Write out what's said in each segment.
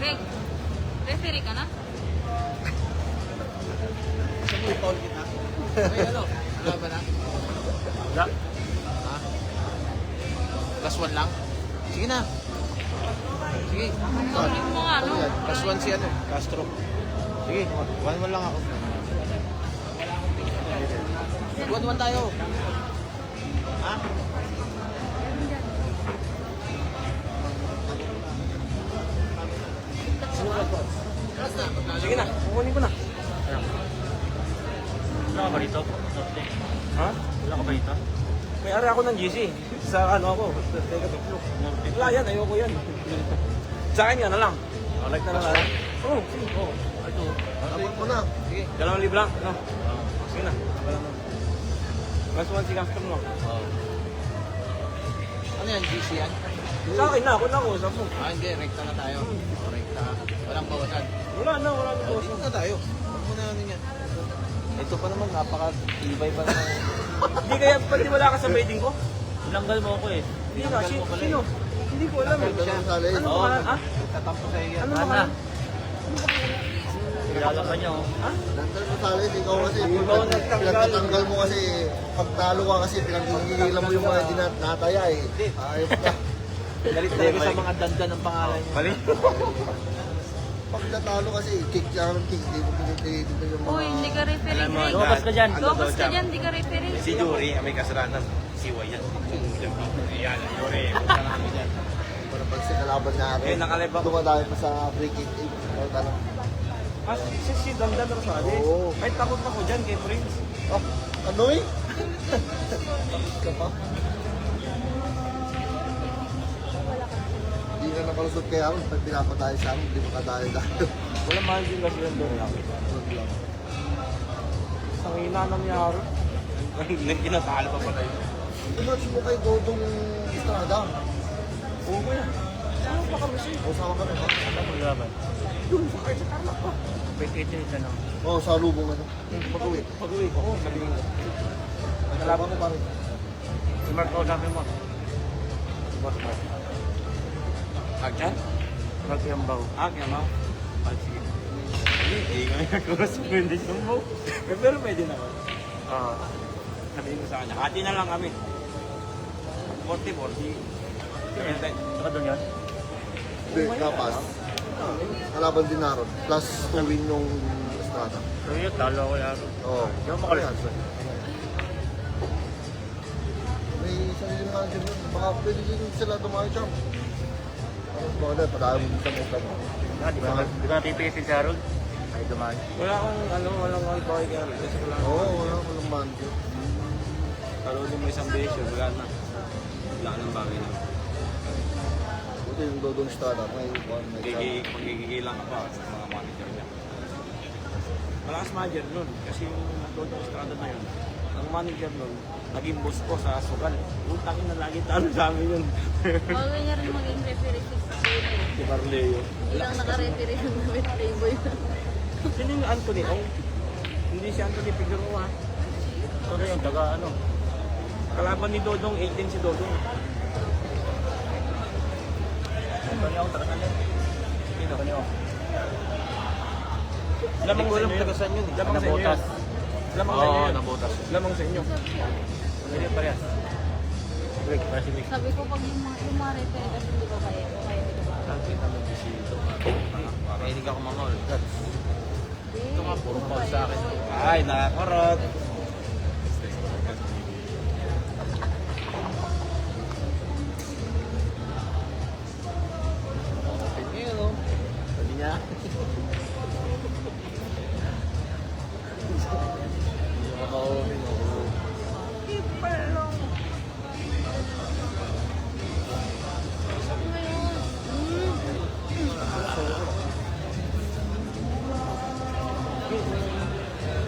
Greg, referee ka na? Saan mo i-foul kita? Ay, ano? Wala ba na? Wala. Ha? Plus 1 lang? Sige na. Sige. Sabi mo nga, no? Plus 1 si ano? Castro. Sige, 1-1 lang ako. 1-1 tayo. Ha? Sige na, kukunin ko na. Wala ka ba rito? Ha? Wala ka ba rito? May ari ako ng GC. Sa ano ako, teka tuklo. Wala yan, ayoko yan. Sa akin yan na lang. Like na lang. Oo, sige. Oo. Ito. Tapos mo na. Sige. 2,000 lang. No? Sige na. Mas 1 si Castro lang. Ano yan? GC yan? Sa akin na, ako na ako. Sa phone. Ah, hindi. Rekta na tayo. Rekta. Walang bawasan. Wala na, wala na. Dito na tayo. Huwag mo na ano yan. Ito pa naman, napaka-tibay pa naman. Hindi kaya, pati wala ka sa wedding ko? Tinanggal mo ako eh. Hindi nga, sino? Hindi ko alam. Ano pangalan? Ha? Tatampo sa iyo yan. Ano pangalan? Kilala ka niya oh. Ha? Tanggal mo Salis, ikaw kasi Ikaw nagtanggal. pinagtatanggal mo kasi pag talo ka kasi pinaghihilan mo yung mga dinataya eh. Ayos ka. Galit talaga sa mga dandan ng pangalan niya. Mali. Pag natalo kasi kick siya ng kick, hindi mo pinitilitin yung mga... Uy, hindi ka referee, Alam mo, Greg. Lumabas ka dyan. Lumabas ka dyan, hindi ka referee. Si Jory, may kasalanan. Si Wayan. Ayan, Jory. Punta na kami dyan. Para pag sinalaban niya ako, Eh, nakalive ako. dumadami pa sa free kick. Tanong. Ah, si Dandan Rosales? Oo. Ay, takot ako dyan kay Prince. Oh, ano eh? Takot ka pa? Hindi na nakalusot kay Aaron, pag pinapatay sa amin, hindi makadali-dali. Wala mahal din kasi yan doon lang. Ang hinanam niya Aaron. Ginatalo pa pala yun. Tumatch mo kay Dodong Estrada. Oo ko yan. Saan pa kami siya? O, sama ka na ba? Ano laban? Doon sa kahit sa tarlac pa. Wait, ano? Oo, sa lubong ano. Pag-uwi. Pag-uwi ko, sabihin ko. Nalaban ko pa rin. Si Mark, kausapin mo. Boss Mark. Agyan? Mark Yambaw. Agyan mo? Ah, sige. Hindi kami nag-correspondence mo. Pero pwede naman. Sabihin ko sa kanya, hati na lang kami. 40-40. Saka doon yan? Hindi, kapas. Kalaban din na ron. Plus 2 win yung Estrada. So yun, talo ako yan. Oo. Di ako makalusot. May sarili mga dyan yun. Baka pwede din sila tumayo champ. Tapos mga na, padami din sa mga mo. Di ba napipisin si Harold? Ay, dumani. Wala akong walang alcohol kaya kasi ko lang. Oo, walang man. Karolin mo isang beses, wala na. Wala ka ng bagay na. Buti yung Dodong Estrada, may champ. Magigigilang ka pa sa mga manager niya. Malakas manager nun, kasi yung nagdodong estrada na yun, ang manager nun, naging boss ko sa Sugal. Utangin na lagi talo sa amin yun. Huwag niya rin maging referee si Si Carleo. Ilang naka-referee ng David Playboy. Sino yung Anthony? Oh, hindi si Anthony Figueroa. Ano yung taga ano? Kalaban ni Dodong, 18 si Dodong. Ano yung taga ano? Sino? Ano yung? Lamang sa inyo yun. Tagasan yun eh. Lamang sa inyo yun. Nabotas. Lamang sa inyo Oo, yun. nabotas. Lamang sa inyo. Hindi parehas. Break, para si Break. Sabi ko pag yung mga referee kasi hindi ko kaya. Kaya hindi ko ba? Nakita mo si Sito. Mahilig ako mga all. Ito nga, puro foul sa akin. Ay, nakakarot. Yun o. Sabi niya. Hindi makaumin o.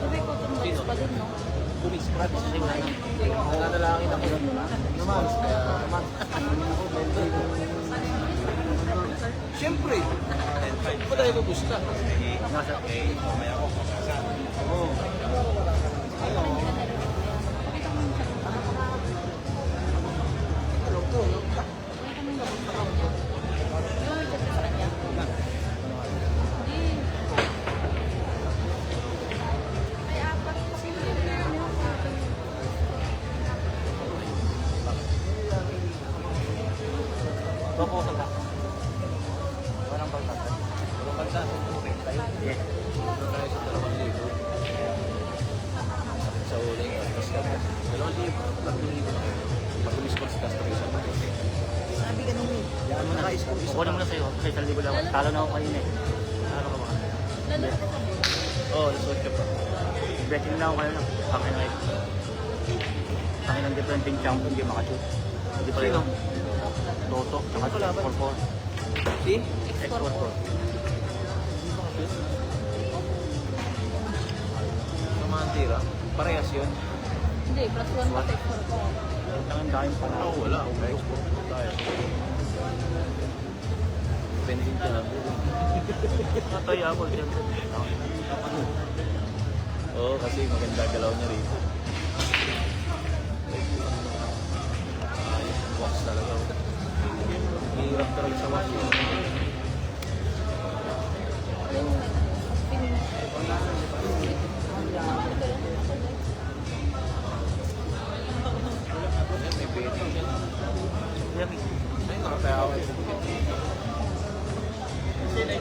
Sabi ko, tumulong pa din, no? Kumiscratch. Nananalangin ako. Naman. Kaya naman. Siyempre. Hindi pa tayo gusto. Nasa Mamaya ako, pagkasan. Oo. Ano? Ano to? ng kalsatan. Pero kalsada, okay tayo. Yes. Ito tayo sa 2,000. Sa uling, tapos kami. 2,000, 3,000 na kayo. Pag-ulis ko sa customer sa mga. Sabi ka nung Yan mo na. Kukuha na muna sa'yo. Kasi 1,000 lang. Talo na ako kanina eh. Ano ka ba? Oo, nasuot ka pa. Betting na ako kayo lang. Akin na ito. Akin ang defending champion, hindi makashoot. Hindi pa rin. Sino? Toto. Tsaka Wala ba? 4-4. Si? X-4-4. Sa mga tira. Parehas yun. Hindi, plus 1 pa text ko. Ang dahil pa na. Oo, wala. Okay, export po tayo. Pending ka lang. Natay ako. Oo, kasi maganda galaw niya rito. Box talaga. Hirap talaga sa box. May betting yan. Ay, nakatayaw. Siyempre.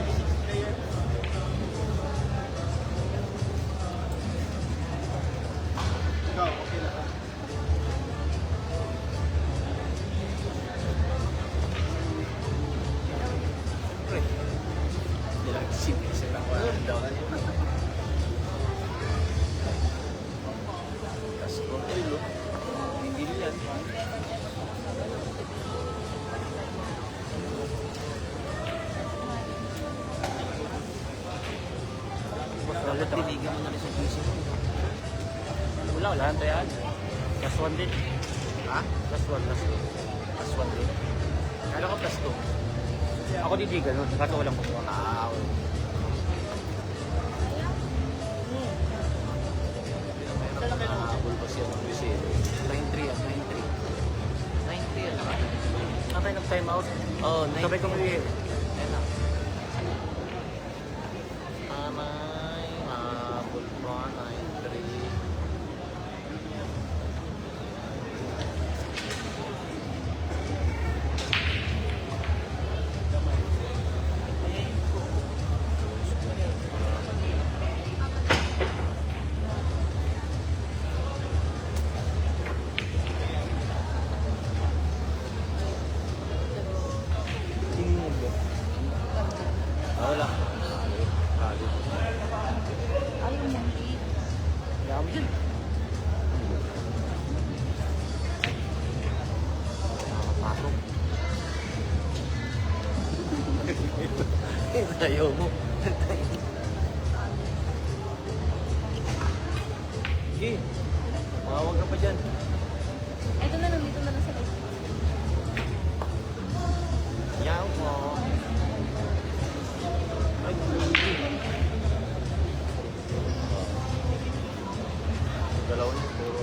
Hindi lang isip ako ang daw. Tapos kontrilo. Hindi yan. Dapat Tinigan mo na rin sa isip mo. wala lang tayo. Plus 1 din. Ha? Plus 1. Plus 1 din. Kala ko plus 2. Ako di ganun. Kaso walang kukuha. Ah, bulbos yan ang busy. 9-3 yan, 9-3. 9-3 yan. Natay nag-time out. Oo, 9-3. Sabay kong uwi. Yan na. Anay, bulbo, 9-3. Wala. Ayaw mo, hindi. Kaya mo dyan. Pasok. Ayaw mo. Sige. Mawag ka pa dyan. Ito na lang, dito na lang sa likod. Yaw mo. Ay, galaw niya, puro.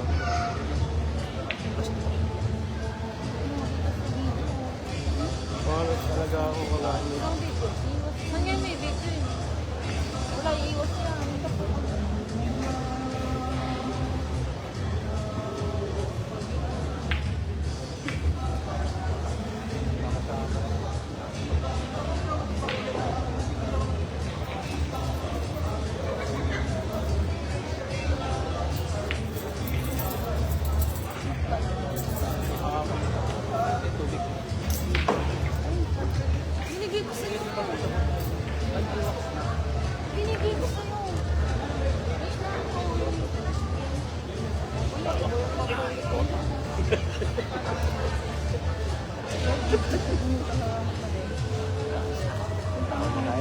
Malas talaga ako kalahin. Ang dito, iwas. Saan yan may video yun? Wala, iwas yan. Ito po. Binigay ko sa'yo. Binigay ko sa'yo. Wait lang ako.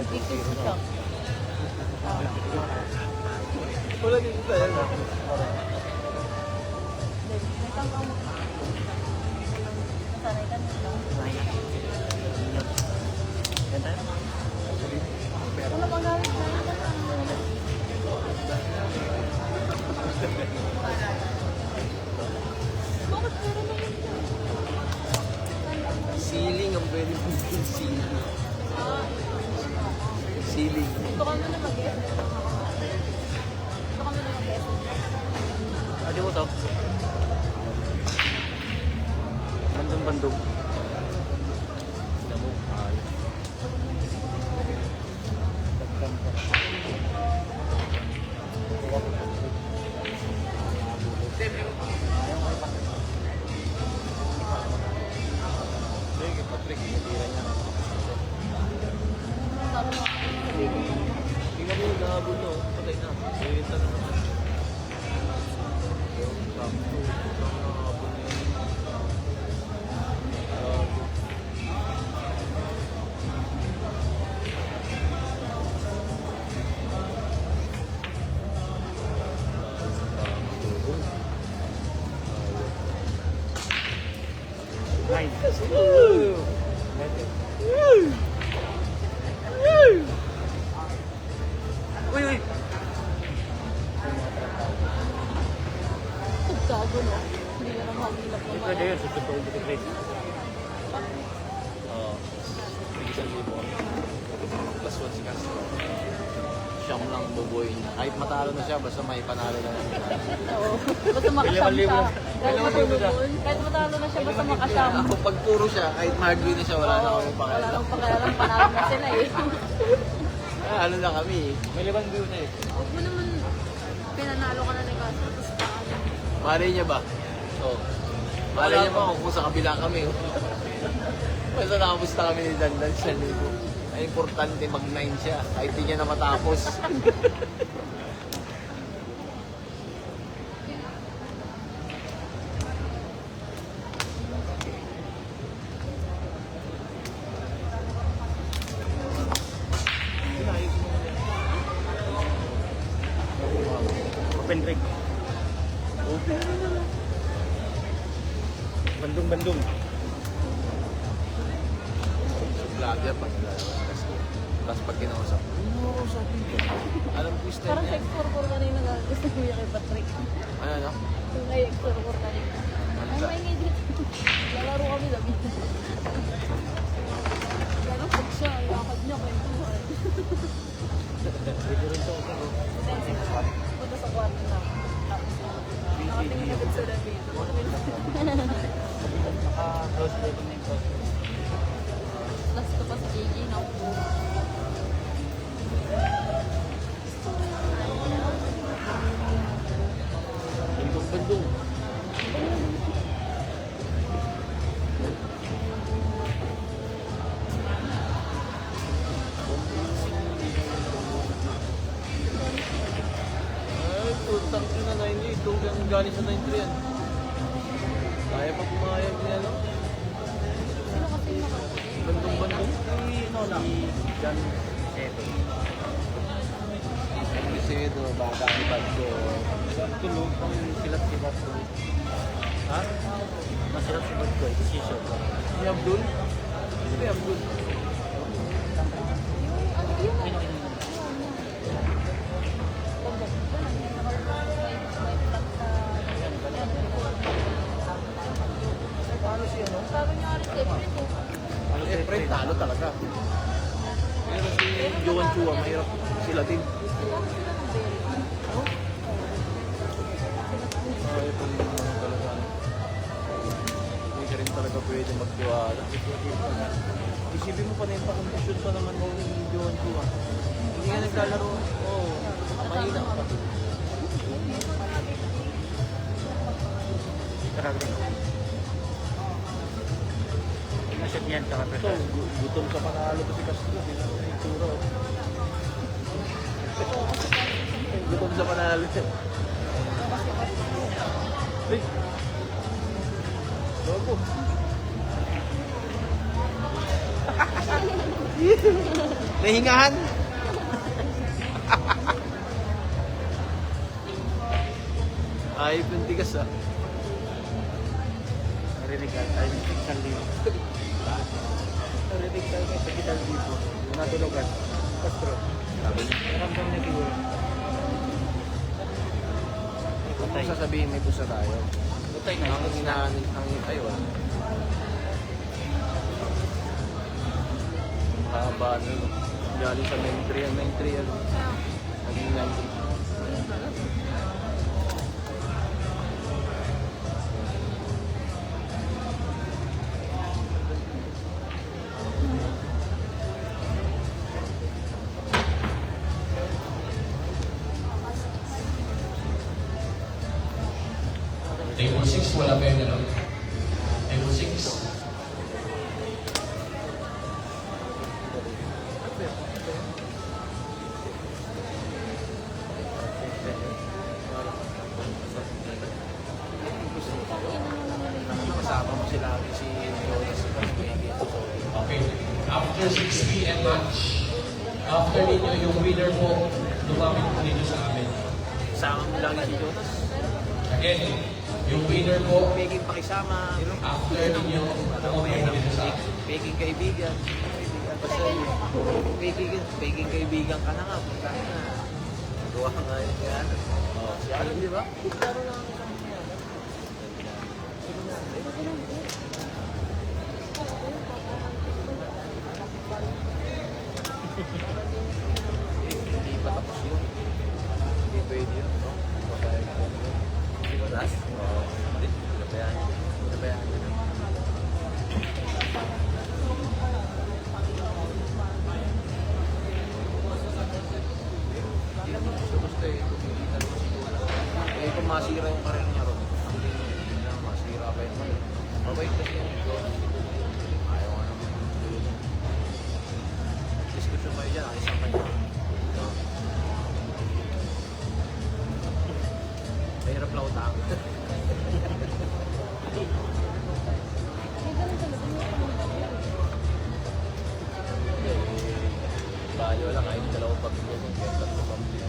Picture ko siya. Wala din tayo. May tangkang mo. Nasanay ka nito. Yan tayo. Wala pang gamit na yun. Bakit meron naman yun? Ceiling ang pwede mong gawin, ceiling. Ceiling. Gusto ka muna mag-guess. Gusto ka muna mag-guess. Adi mo to. Bandong-bandong. Tignan mo. habol niyo. Patay na. Ito na naman. Yung sakto. Ang habol niyo. Nice. Uy, uy. Gago, no? Hindi na naman mahilap naman. Pwede yun, susunod ko trade. Oo. Bigisan libo. Plus 1 si Castro. Siyam lang bubuoy niya. Kahit matalo na siya, basta may panalo na lang. Oo. Basta makasam siya. Kahit matulungon. Kahit matalo na siya, basta makasam. Ako pag puro siya, kahit mag-agree na siya, wala na kami Wala pakialam. nang pakialam, panalo na sila eh. Ano na kami eh. May 5 view na eh. Huwag mo naman pinanalo ka na ni Castro, tapos paano. Malay niya ba? Oo. Malay niya ba kung sa kabila kami. Basta nakapusta kami ni Dandan siya libo. Ay, importante mag-9 siya. Kahit di niya na matapos. Open break. Bandung. Vlogger pag lalabas. Tapos pag kinausap, ano sabi ko? Alam ko yung style Parang niya. sa X44 kanina nga, gusto ko yung kay Patrick. Ano? Yung kay X44 kanina. Ay, may nga dito. Lalaro kami gabi. Lalo pag siya, lakad niya, kwentuhan. Punta sa kwarto na. Tapos, nakatingin agad sa labi. Naka-close rating na yung close. Last ko pa sa JJ na upo. Bandung. Ay, putang ina 98. Ito ang galing sa 93 yan. Kaya pa pumayag niya, no? Sino kasi yung nakapuli? Bandung. Si John Seto. Lisedo, bata ni Badgo. Tulog pang silat si Batko. Ha? Masilat si Batko. Decision. Si Abdul? Sino si Abdul? Yung Ayun, ayun. Paano si ano? sabi niya nga rin si Efren eh. Ano si Efren, talo talaga. Pero si Johan Chua, mahirap sila din. Ay, kung ano talaga. Hindi ka rin talaga pwede magtiwala. Isipin mo pa na yung pakondisyon pa naman mo ni Johan Chua. Hindi nga naglalaro. Oo, mahina pa. Karagdag. Nasip niyan sa Ito, kapatid. gutom sa panalo ko si Castro. Hindi na yung itsura. Gutom sa panalo siya. Hey! Logo. Nahingahan. Ay, pintigas ah. Narinig ka. Ay, sa libo. Narinig tayo kay Pagital Libo. Natulugan. Castro. Sabi niya. Naramdam niya siguro. Kung sasabihin may pusa tayo. Butay na. Ang hinahanin ang ay wala. Haba ano. Galing sa 93 yan. Naging 90. Table 6, wala pa yun ano? Table 6. after 6 p.m. match. After ninyo, yung winner po, lumapit po dito sa amin. Kasama mo lagi si Jonas. Again, yung winner po, Peking pakisama. after ninyo, pumunta po dito sa amin. Peking kaibigan. Basta Peking kaibigan ka na nga. Punta ka na. Gawa ka nga yung kaya. Oo. Siya alam, di ba? Hindi pa tapos yun. Hindi pwede yun. No? Hindi ba das? Oo. Hindi. Pinabayaan yun. Hindi naman gusto eh. Kumilitan mo siguro. Eh kung masira yung karir niya ron. Hindi na masira pa yung karir. Mabait kasi yan. Ayaw nga naman. Diskusyon kayo dyan. Isang kayo. Mahirap lang utang. Bali wala kahit dalawang pag-ibig kung kahit tatlo pag-ibig.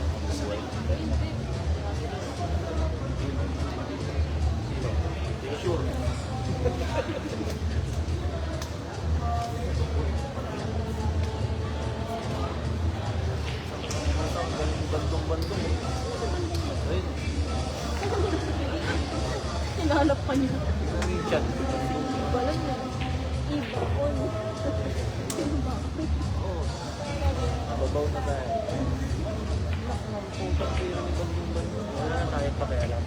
Hindi ka sure. Bandong-bandong. Ayun. Hinanap ka niya. Ano yung chat? Wala niya. Iba on. Sino ba? Oo. Nababaw na tayo. Wala na tayo pakialam.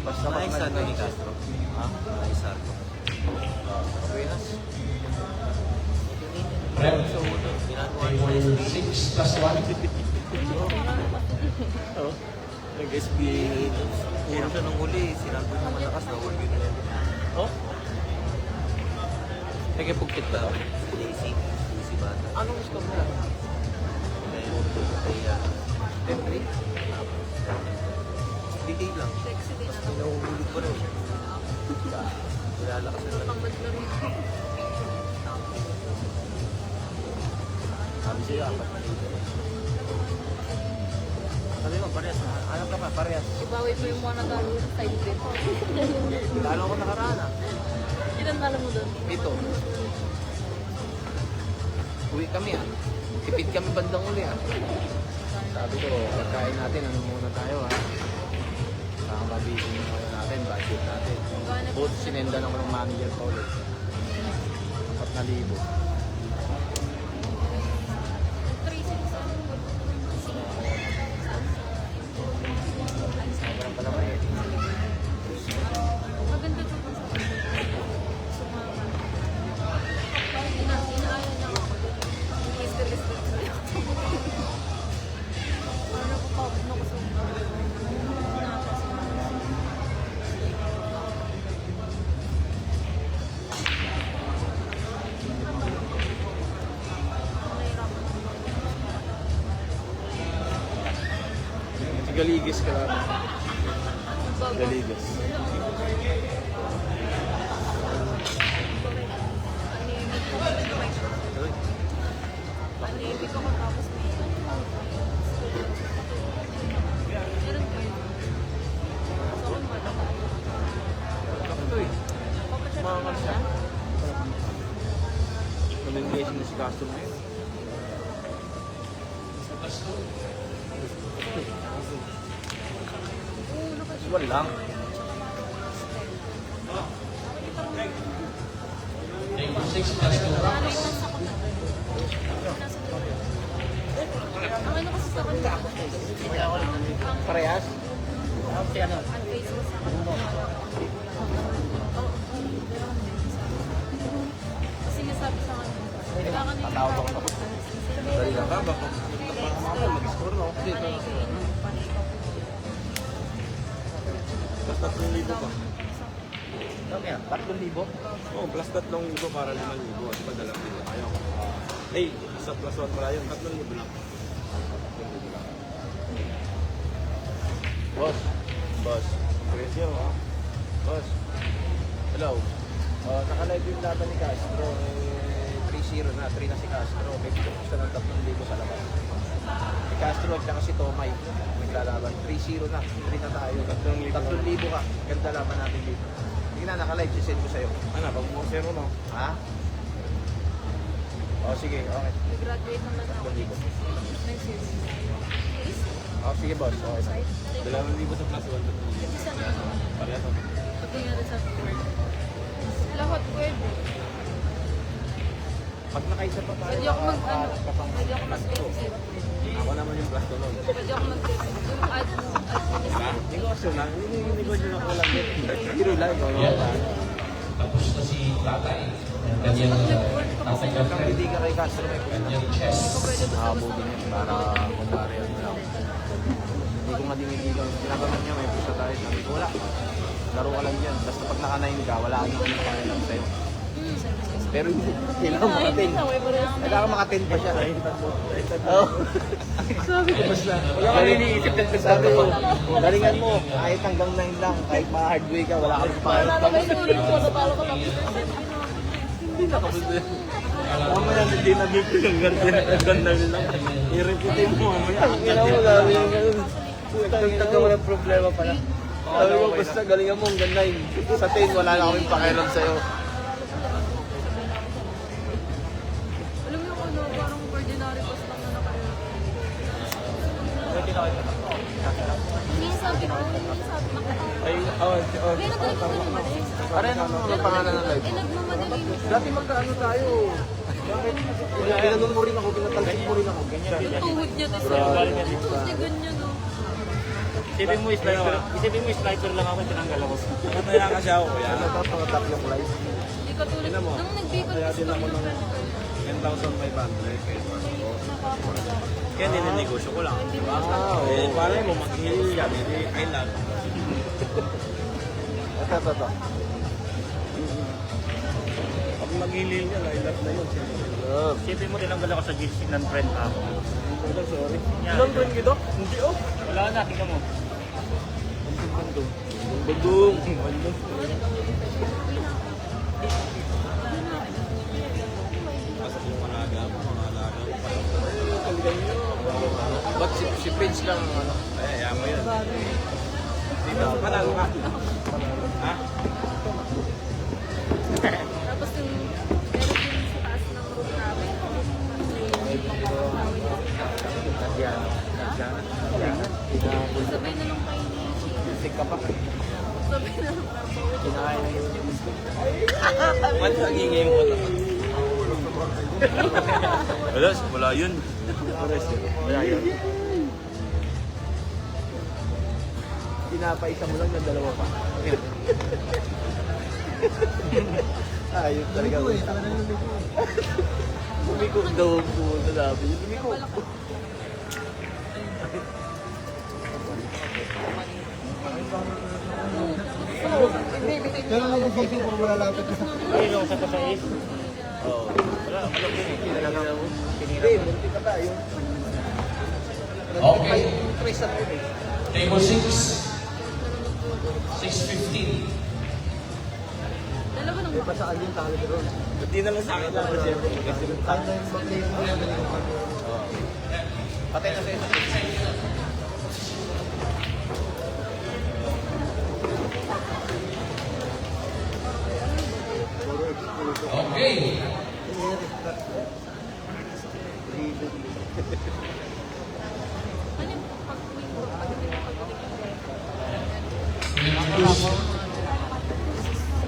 Basta Naisar ka ni Castro? Ha? Naisar ko. Buenas. Rep, Ginagawa table niyo. 6 plus 1. Oo. Nag-SBA. Puro siya nung huli, sinabi na malakas na huwag yun yan. Oh? Nagkipugkit ba? Lazy. Lazy bata. Anong gusto mo lang? Kaya, 10-3? DK lang. Sexy din. Pinuhulog pa rin. Lalakas na lang. Pangmadlaro. Sabi sa'yo, apat na dito. Sabi mo, parehas. Alam ka pa, parehas. Ibawi mo yung mga nagalo sa side bet. Lalo ko nakaraan ah. Ilan nalo mo doon? Ito. Uwi kami ah. Tipid kami bandang uli ah. Sabi ko, pagkain natin, ano muna tayo ah. Saka mabisi yung ano natin, budget natin. Both sinenda naman ng manager pa ulit. 4,000. 3-6. Sobrang pala may Maganda to sa sumama. Inaaya niya ako. List. Parang ako pa, ano ko sa Galigis ka lang. Galigis. Anibig ako tapos may meron ko yun. So, kung matatayo. Ito eh. Papacheck Mga ko lang siya. siya. Nomination na si Castro ngayon. Usual lang. Table 6 plus 2. Ano yung nasa ko na? Nasa doon. Ang ano kasi sa kanila, ang Parehas? advice ko sa kanila. Kasi nasabi sa kanila, kailangan yung Tatawag ako. Dali lang ka, baka mag-score no? Plus 3,000 pa. Sabi yan, 3,000? Oo, plus 3,000 para 5,000. At padalang din na tayo. Hey, sa plus 1 pala yun, 3,000 lang. Boss. Boss. Pressure ha? Boss. Hello. Naka-live yung laban ni Castro. 3-6 3-0 na, 3 na si Castro. May pinapos na ng 3,000 sa labas. Si Castro at saka si Tomay, naglalaban. 3-0 na, 3 na tayo. 3,000 ka. Ganda laban natin dito. Sige na, naka-live, sisend ko sa'yo. Ano, pag 4-0 no? Ha? O, sige, okay. Graduate naman ako. 3,000. Next year. O, sige boss, okay. 2,000 sa plus 1. Isa na ano. Parehas. Pagdating natin sa work. Lahat pwede. Pag nakaisa pa tayo, Pwede ako pwede ako mag-exit. Ako naman yung plus 2 nun. Pwede ako mag-exit. Yung administrative. Negosyo na. Negosyo na ko lang din. Hero lang, o. Yan. Tapos na si tatay. Ang kanyang tatay Kung ka hindi ka kay Castro, may puso na. kanyang chest. Pwede ko sa Nakabuti niya para kumpare ano lang. Hindi ko nga dinitigan. Ginagawa niya, may puso tayo. Sabi ko, wala. Laro ka lang yan. Basta pag naka-9 ka, wala ka nang pakialam sa'yo. Pero hindi, kailangan maka-10. Kailangan maka-10 pa siya. Oo. Sabi ko, basta. Wala ka iniisip ng sabi ko. Galingan mo, kahit hanggang 9 lang, kahit ma-hardway ka, wala ka nang pakialam. May sulit ko na parang ko lang. Hindi nakabulto yan. Mamaya hindi naging ko yung ganda lang. I-reputin mo mamaya. Ang ina mo, sabi yung ganun. Tagtag mo ng problema pala. Sabi ko, basta galingan mo hanggang 9. Sa 10, wala na kaming pakialam sa'yo. Alam mo yung ano, parang ordinary post lang na nakaroon. Sabi ko, Ay, Kaya nagkakaroon naman eh. Pare, ano pangalan ng live? Eh, nagmamadali. Dati magkaano tayo. Kaya pinanong mo rin ako, pinatalsik mo rin ako. Ganyan. Yung tuhod niya, tapos yung tuhod niya ganyan, no? Isipin mo, sniper lang ako, tinanggal ako. Nataya kasi ako kuya. Ano dapat mga tap yung live? Hindi ka tulad. Tingnan mo. Nung nag-bacon Kaya kasi din ako kami ng ng 10,500. Kaya nininegosyo ko lang. Wow. Eh, para mo mag-heal yan. Hindi, I love. Ito. Pag mag-heal yan, I love na yun. Isipin mo, tinanggal ako sa GC ng friend ako. Sorry. Yan. Ilang friend kita? Hindi oh. Wala na, tingnan mo. Bagong. Pasok yung mga alaga mo. Ba't si Prince lang ang ano? Ay, ayaw mo yun. Dito, panalo ka. Ha? Tapos yung meron din sa taas ng room namin. Sabay na lang kayo ni Sheila. Sick ka pa. Sabay na lang kayo. Kinakain mo yun. Ba't nangingay mo ito? Wala yun. Wala yun. Pinapaisa mo lang yung dalawa pa. Ayun talaga. Lumikog daw ang pumunta namin. Lumikog. Pero nag-isip ko wala lapit na. Ayun ako sa pasais. Oo. Wala. Alam ko yun. Hindi, munti pa tayo. Okay. Trace sa yun eh. Table 6. 6:15. Dalawa ng Basta kanya yung talo doon. Hindi na lang sa akin lang. Siyempre, kasi Kahit na yung mag-play mo yan, Patay na sa'yo. Okay. Ano yung pag-uwi ko? We introduce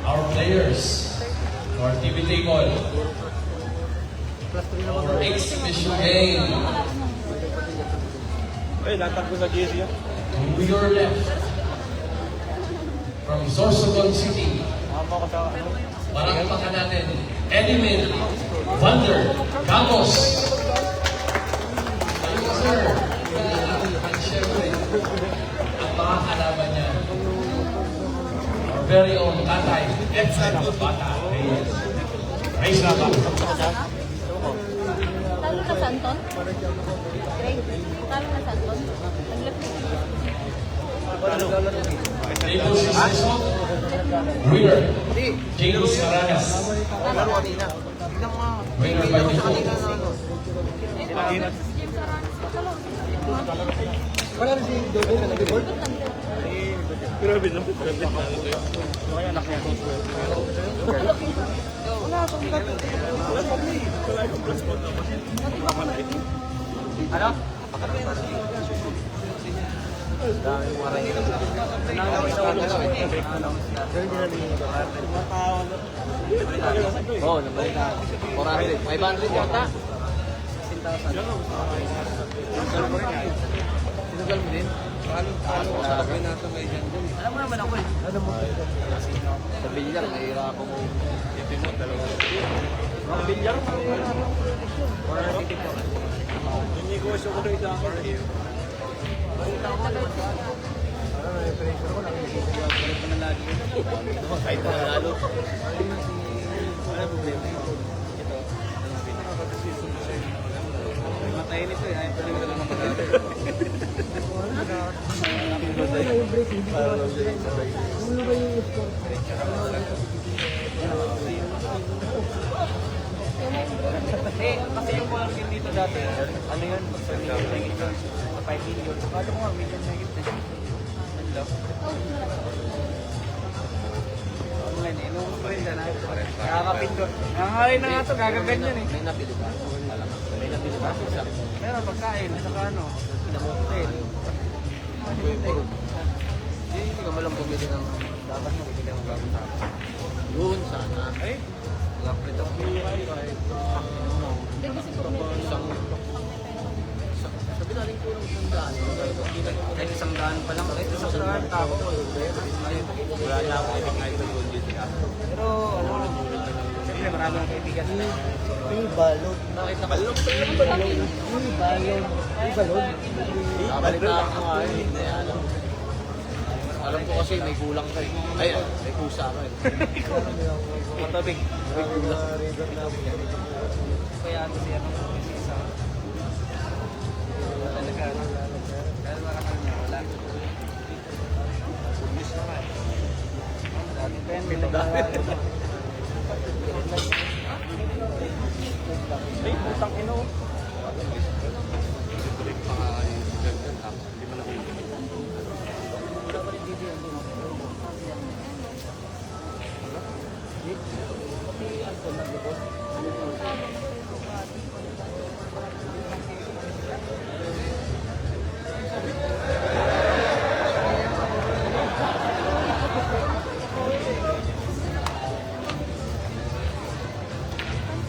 our players to our TV table for exhibition game. ay, latag ko sa GC yan. To your left, from Sorsogon City, palakpakan natin, Edimil Vander Campos. Ayun, sir. At syempre, ang mga kalaban niya, our very own tatay, Edson Bata Reyes. Reyes Laban. Talo na Santon? Great. Talo na Santon? Nag-left Table 6 winner, James Maragas. Laro kanina. Tignan mo nga. Winner by default. James Aranis pa talaw. Wala rin si Dodo na nag-report. Grabe lang. Grabe lang. Ano kaya anak niya? Ano? Dami mo rin. Oo, naman. 400. 500 yata. 10,000. Sinugal mo din? Paano ko sa akin nasa may dyan dun? Alam mo naman ako eh. Ano mo? Sa bilyar, nahihirapan mo. Ito mo talaga. Ang bilyar, yung negosyo ko rin sa akin. Kahit na lalo. Ano problema? Ito. Matayin ito eh. Ayaw pa rin talaga mamatay. Kasi yung color game dito dati, ano yun? Sa 5 million. Kala mo nga, million na gift eh. Ngayon eh, nung pa rin na nakakapindot. Nakakain na nga ito, gagaganyan eh. May nabili ba? May nabili ba? Pero pagkain, saka ano, hotel. Hindi ka malang bumili ng dapat mo bumili ng bago sa akin. Yun sana. Ay, lapit ang buhay kahit isang sabi natin ko ng sandaan. Kahit isang daan pa lang. Kahit isang daan tao. Wala na ako ibang idol doon dito. Pero ano, siyempre marami ang kaibigan. Yung balot. Bakit nakalok? Yung balot. Yung balot. Kabalik na ako nga eh. Hindi alam. Alam ko kasi may kulang ka eh. Ay, may kusa ka eh. Matabing. May kulang. Kaya ano siya nung isa. Talaga. Kaya marami niya. Wala. Pulis naman. Dati pa yan. Ay, putang ino.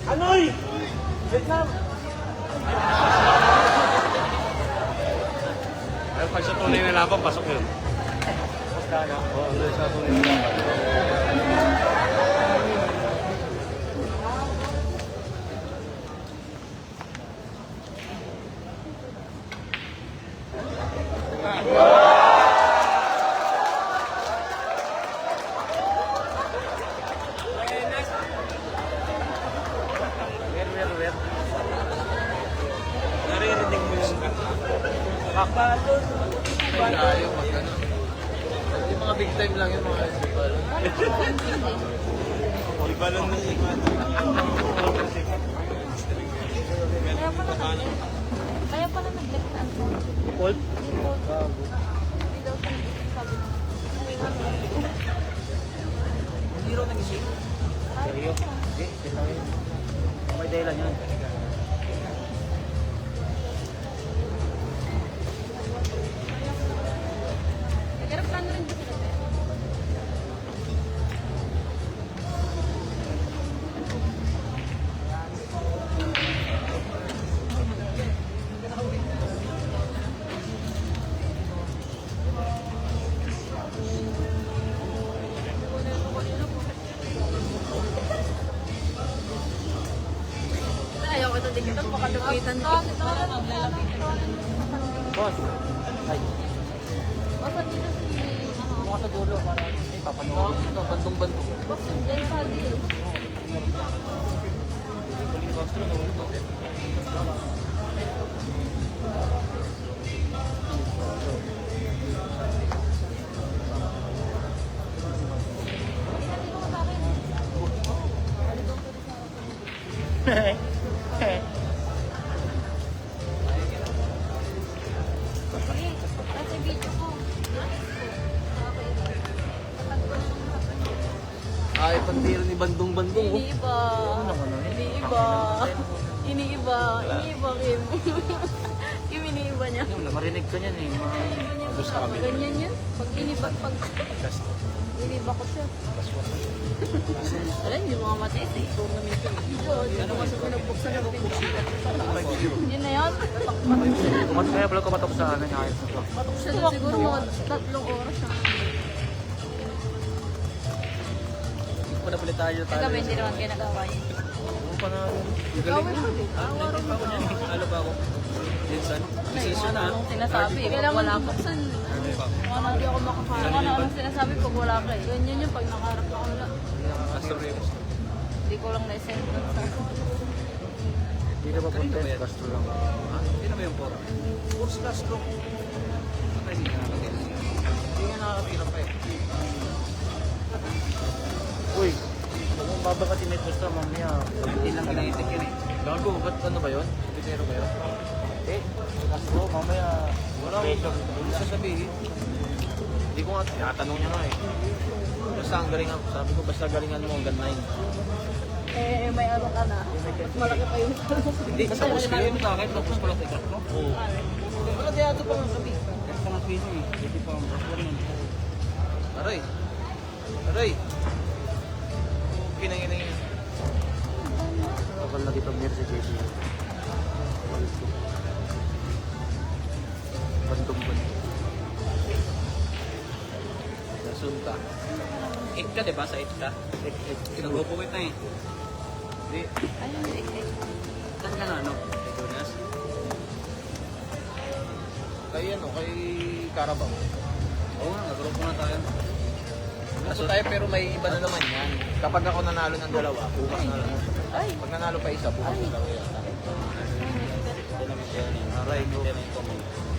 Anoy! Vietnam! Pero pag sa tunay na laban, pasok yun. Oo, sa tunay na laban. Naririnig mo yung kakalon. Ayaw mag ano. Yung mga big time lang yung mga balon. Ibalon na yung Kaya pala nag-lectaan ko. Paul? Hindi daw siya sabi na. Hindi raw nag-isip. Seryo? Hindi, sila yun. May dahilan yun. Nag-aeroplano rin ba sila? Ayaw ko ito din ito, baka lupitan ko. Boss! Ay, Basta dito si, bukas sa dulo para papanood. Bantong-bantong. Yan sa deal. Sige, kasi video ko. Ay, pandiro ni Bandong-Bandong. Oh. Iniiba. Iniiba. Iniiba. Iniiba, Kim. Kim, iniiba niya. Marinig ko niyan eh. Ganyan yan. Pag iniba, iniba ko siya. Alam, yung mga matiis eh. Ano kasi kung nagbuksan ng pinto. Yun na yun. Kumat kaya pala kumatok sa amin. Ayos na to. Patok siya doon siguro mga 3 oras na. Wala pala tayo. Kagabi, hindi naman kayo nag-away. Ano pa na? Gawin mo din. Araw-araw pa ako niyan. Ano ba ako? Minsan. Ano anong sinasabi? Kailangan wala buksan. Ano hindi ako makakaharap. Ano anong sinasabi pag wala ka eh. Ganyan yung pag nakaharap ako wala. Hindi ko lang na-send doon sa... Hindi na papunta yung Castro lang. Ha? Hindi na ba yung poro? Course Castro. Ay, hindi nga nakatira. Hindi nga nakakatira pa eh. Uy, kung babakatin ito sa mamaya. Hindi lang ginaitik yun eh. Gago, ba't ano ba yun? Bitero ba yun? Eh, Castro, mamaya. Wala akong hindi sasabihin. Hindi ko nga, tinatanong niya nga eh. Basta ang galingan, sabi ko basta galingan mo hanggang 9. Eh, may ano ka na. Mas malaki pa yung Hindi, kasapos ko yun sa akin, tapos ko lang sa Castro. Oo. Wala kaya ito pa nga kami. Sa mga piso eh. Hindi pa ang Castro nun. Aray! Aray! Pinangin yun. Kapag nakipag-mir si JC. Bandong-bandong. Nasunta. 8 ka, diba? Sa 8 ka? 8. Kinag-upo kita eh. Hindi. Ayun, eh. Saan ka na, ano? Kay Jonas? Kay ano? Kay Carabao. Oo nga, nag-group na tayo. Nagrupo tayo pero may iba na naman yan. Kapag ako nanalo ng dalawa, bukas na lang. Ay, Pag nanalo pa isa, bukas na lang yata. Aray ko.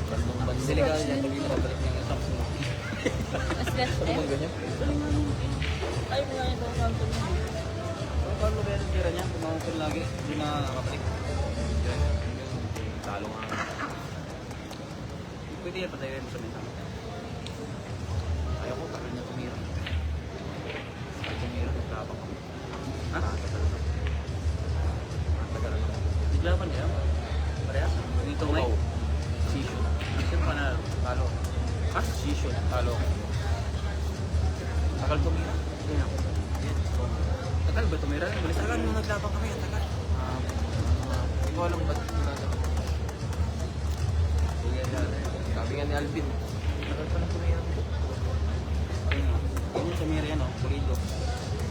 Bandong-bandong. Siligal niya, pag hindi nakabalik niya yung Samsung. mas best Ano eh. bang ganyan? Ay, mga ito ang Paano ba yung tira niya? Kumangkul lagi, hindi na nakabalik. Talo nga. Pwede yan, patayin mo sa menta. Ayaw ko, tagal niya tumira. Tumira, nagtabang ako. Ha? Tagal na. Tagal na. Tiglaban niya. Parehas. Dito may season. Sino pa na? Talo. Ha? Season. Talo. Tagal tumira. Hindi na. Tagal ba tumira? Tagal nung naglabang kami. Tagal. Hindi ko alam ba't ginagawa. Sabi nga ni Alvin. Tagal pa na tumira. Yun sa Miriam, no? Pulido.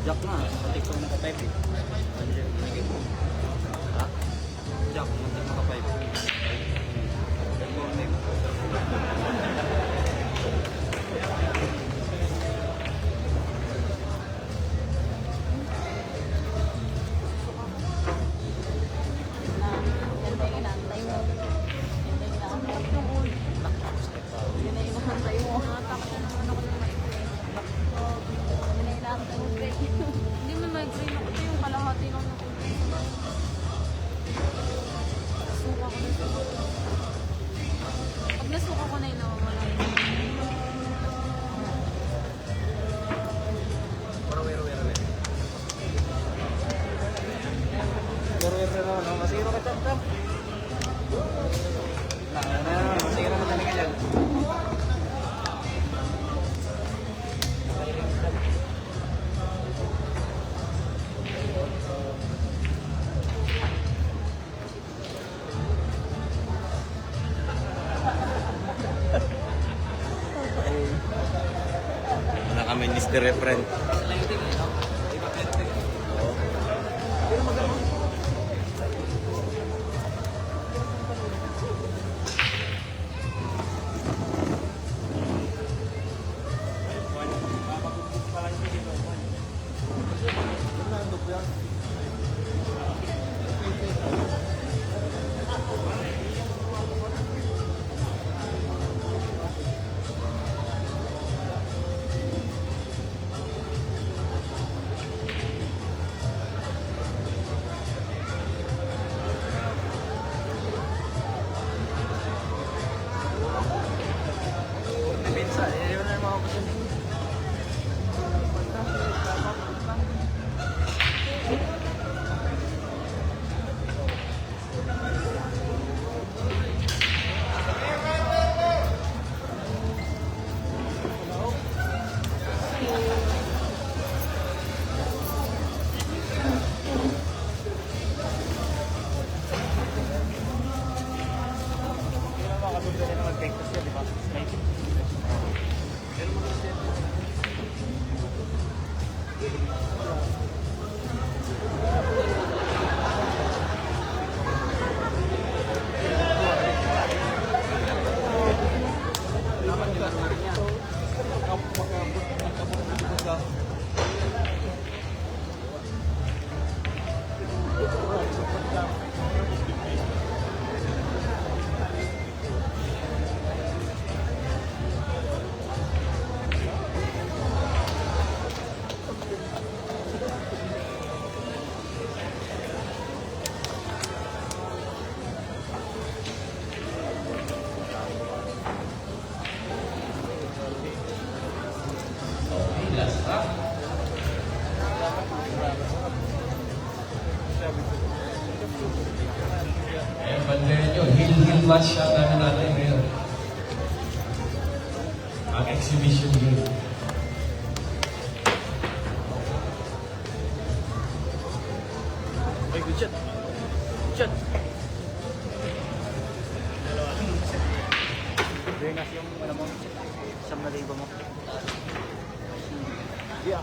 Jack na. Patik ko naka-type eh. Andiyan, ginigay ko. Ha? Jack, hindi naka-type. Good morning. inaantay mo. Yan na inaantay mo. Yan na inaantay mo. Takot na naman ako ng migraine. Yan na inaantay mo, Greg. Hindi mo migraine ako. Ito yung kalahati lang na suka ko na suka. Pag nasuka ko na yun, nawawala yun. Pero masiro ka tap. Masiro ka talaga yan. Wala kami Mr. Referent. Saan? Hindi mo na mga kapatid. Hindi naman makasundo na mag-breakfast yan, di ba? Snipe. Okay, last round. Ayan, bandera nyo. Hill match ang ano natin ngayon. Ang exhibition game. Ay, good shot. Good shot. Vegas yung ano mo, 1,000 mo. Yeah.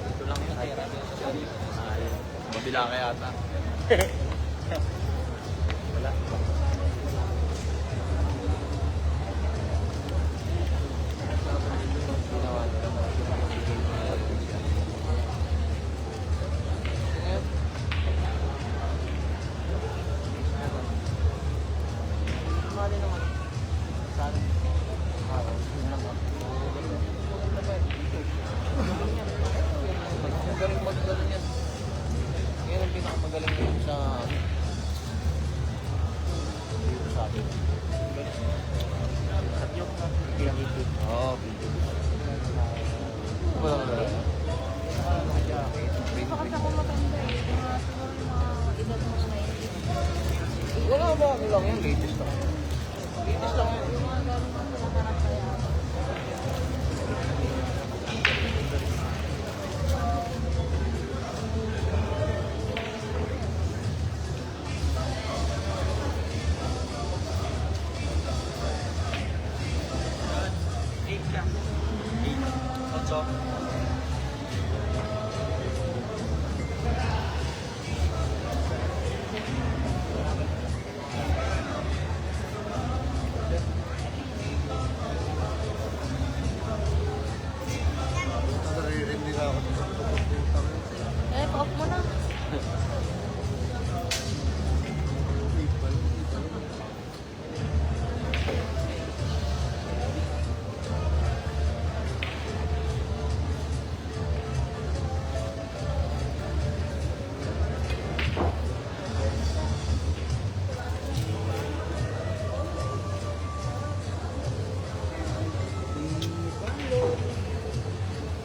Ito lang yung kaya. Ay, mabila ka yata. Wala. Magaling magaling yan. Yan ang pinakamagaling yun sa dito sa atin. Satyok na. PMET. Oo, wala ka lang. Baka ako maganda eh. Siguro yung mga edad mo na yun. Wala ba? Ano lang yan? Latest lang. Latest lang yan. Yung mga gano'n mga pinakarap kaya. Otso. Naririnig ako. Eh, pa-off mo na.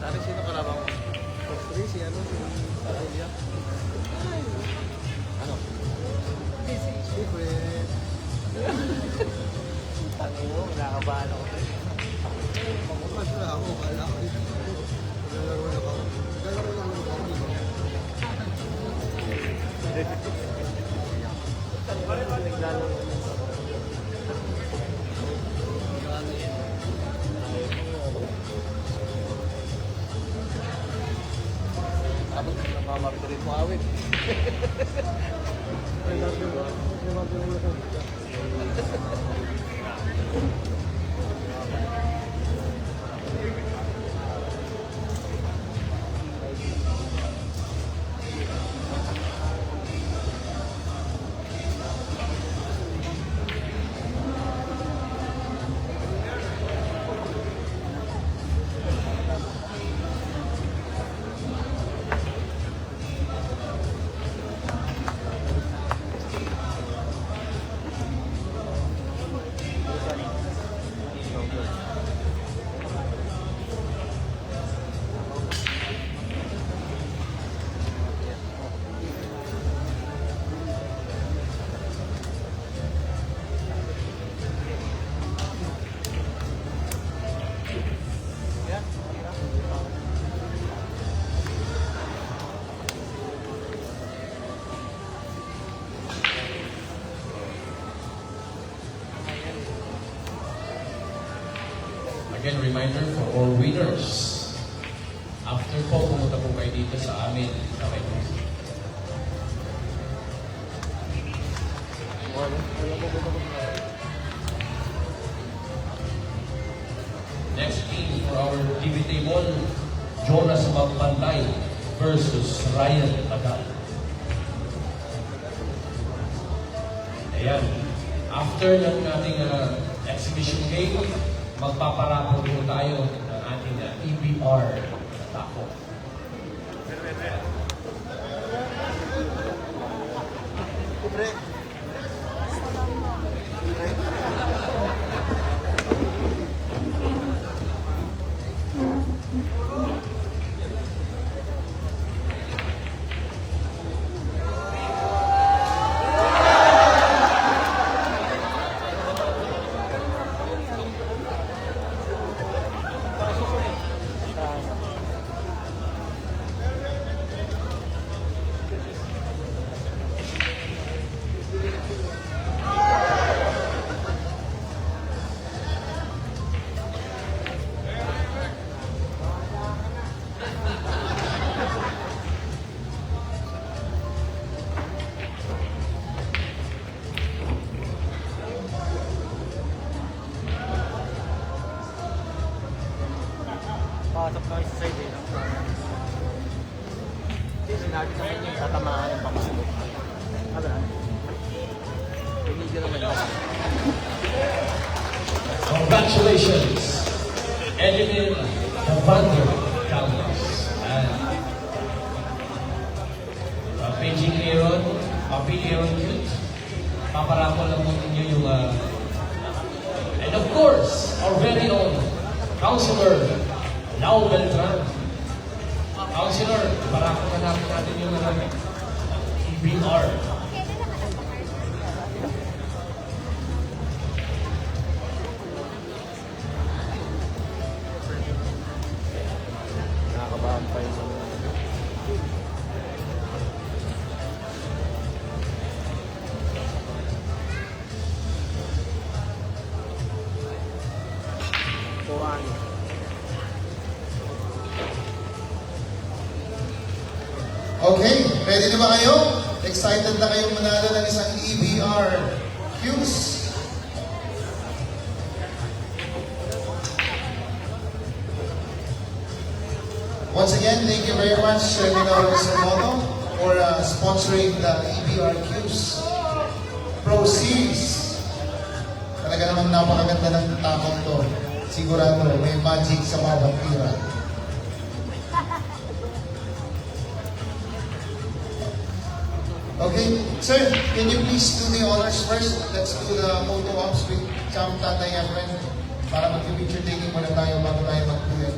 Dati sino kalaban ko? Si ano, si Saraya. Ano? Secret. Tango mo, kinakabahan ako. Makupas na ako, kala ko. Nalaro lang ako. Nalaro lang ako. Tapos namamapit rin mo awit. Again, reminder for all winners. After po, pumunta po kayo dito sa amin. Okay po. Next team for our TV table, Jonas Magpantay versus Ryan Tagal. Ayan. After ng ating exhibition game, magpaparapol po tayo ng ating EBR na tako. Libre. Pasok kami sa side eh. Sinabi naman yung tatamaan yung pangsunod. Ano na? Tumigil naman yun. Congratulations, Edwin Evander Calmas. And Paging Aaron, Papi Aaron Cute. Paparapol lang po ninyo yung and of course, our very own Councilor Lau Beltran. Councilor, parapol na natin yung EBR. Nakakabahan pa yung Kuhan. Okay, ready na ba kayo? Excited na kayong manalo ng isang EBR Qs? Once again, thank you very much, Seminole Sermono, for sponsoring the EBR Qs Pro Series. Talaga naman napakaganda ng takot to. Sigurado, may magic sa bawat tira. Okay, sir, can you please do the honors first? Let's do the photo ops with Champ Tatay Efren para mag-picture taking muna tayo bago tayo mag-pulit.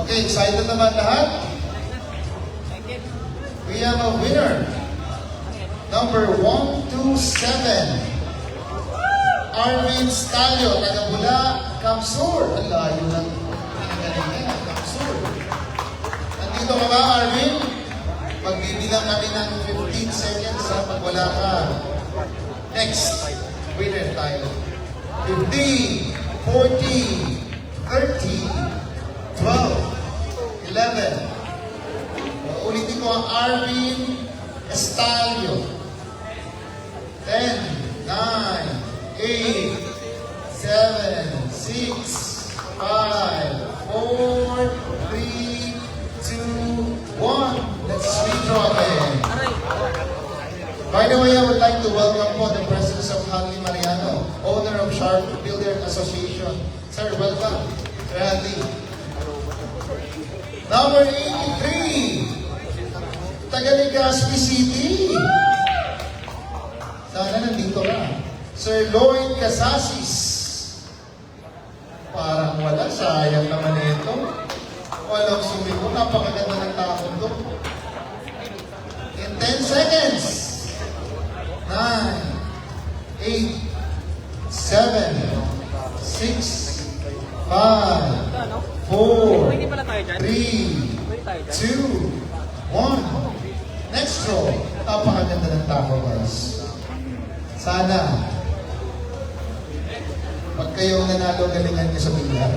Okay, excited naman lahat? We have a winner. Number 127. Arvin Stalio, taga-Bula, Kamsur. Ang layo ng pinagaling niya, Kamsur. Nandito ka ba, Arvin? Magbibilang kami ng 15 seconds sa pag wala ka. Next, winner tayo. 50, 40, 30, 12, 11. Ulitin ko ang Arvin Estalio. 10, 9, 8, 7, 6, 5, 4, 3, 2, 1. Let's redraw again. By the way, I would like to welcome po the presence of Hanley Mariano, owner of Sharp Builder Association. Sir, welcome. Sir Hanley. Number 83. Taga Legazpi City. Sana nandito ka. Sir Lloyd Casasis. Parang wala. Sayang naman ito. Walang sumiko. Napakaganda ng takot to. In 10 seconds. 9, 8, Boss. Sana, pag kayong nanalo, galingan niyo sa bilyar.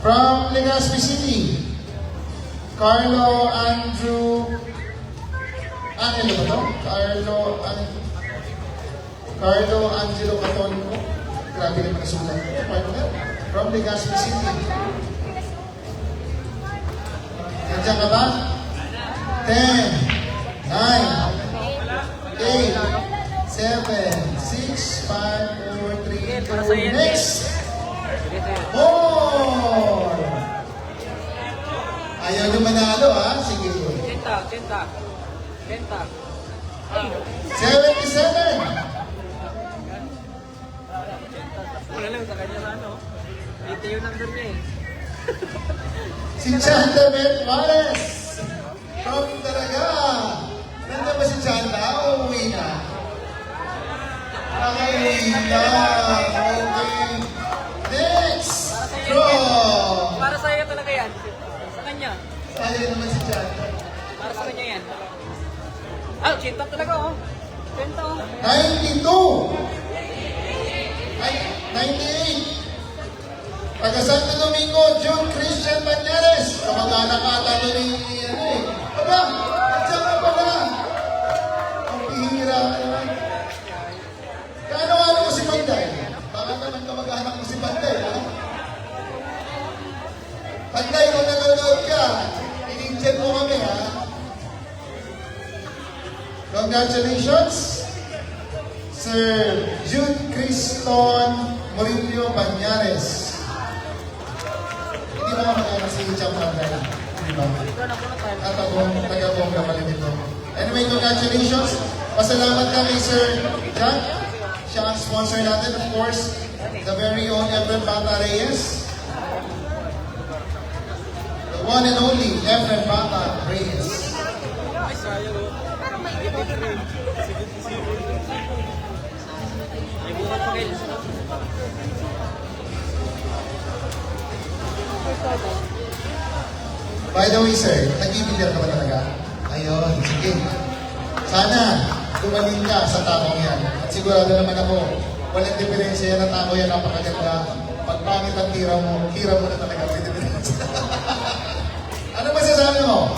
From Legazpi City, Carlo Andrew Angelo ba to? Carlo Angelo Catonco. Grabe naman ang sulat ko. Partner. From Legazpi City. Nandiyan ka ba? 10, 9, 8, 7, 6, 5, 4, 3, 2, next! More! Ayaw nyo manalo, ha? Sige. 77! Wala lang sa kanya na ano. 80 yung number niya eh. Si Chanda Juarez from Dalaga. Nandiyan ba si Chanda? O uwi na? Nakauwi na. Okay. Next! Draw! Para sa'yo talaga yan. Sa kanya. Sayang naman si Chanda. Para sa kanya yan. Ah, chinta talaga oh. Chinta oh. 92! Ay, 98! Taga Santo Domingo, June Christian Mañares. Kamag-anak ata to ni, ano eh. Aba, nandiyan ka pala. Ang pihira ka naman. Kaano-ano mo si Panday? Baka naman kamag-anak mo si Panday, ha? Panday, kung nanonood ka, ininjan mo kami, ha? Congratulations, Sir Jude Criston Murillo Bañares. Hindi ba makakala si Cham Panday? Hindi ba? At ako, taga-bongga pala dito. Anyway, congratulations. Pasalamat ka kay Sir Jack. Siya ang sponsor natin, of course, the very own Efren Bata Reyes. The one and only Efren Bata Reyes. May bunga pa kayo. By the way, sir, nag-ibilyar ka ba talaga? Ayun, sige. Sana tumaling ka sa takong yan. At sigurado naman ako, walang diferensya yan na tako yan, napakaganda. Pag pangit ang kira mo na talaga may diferensya. Ano masasabi mo?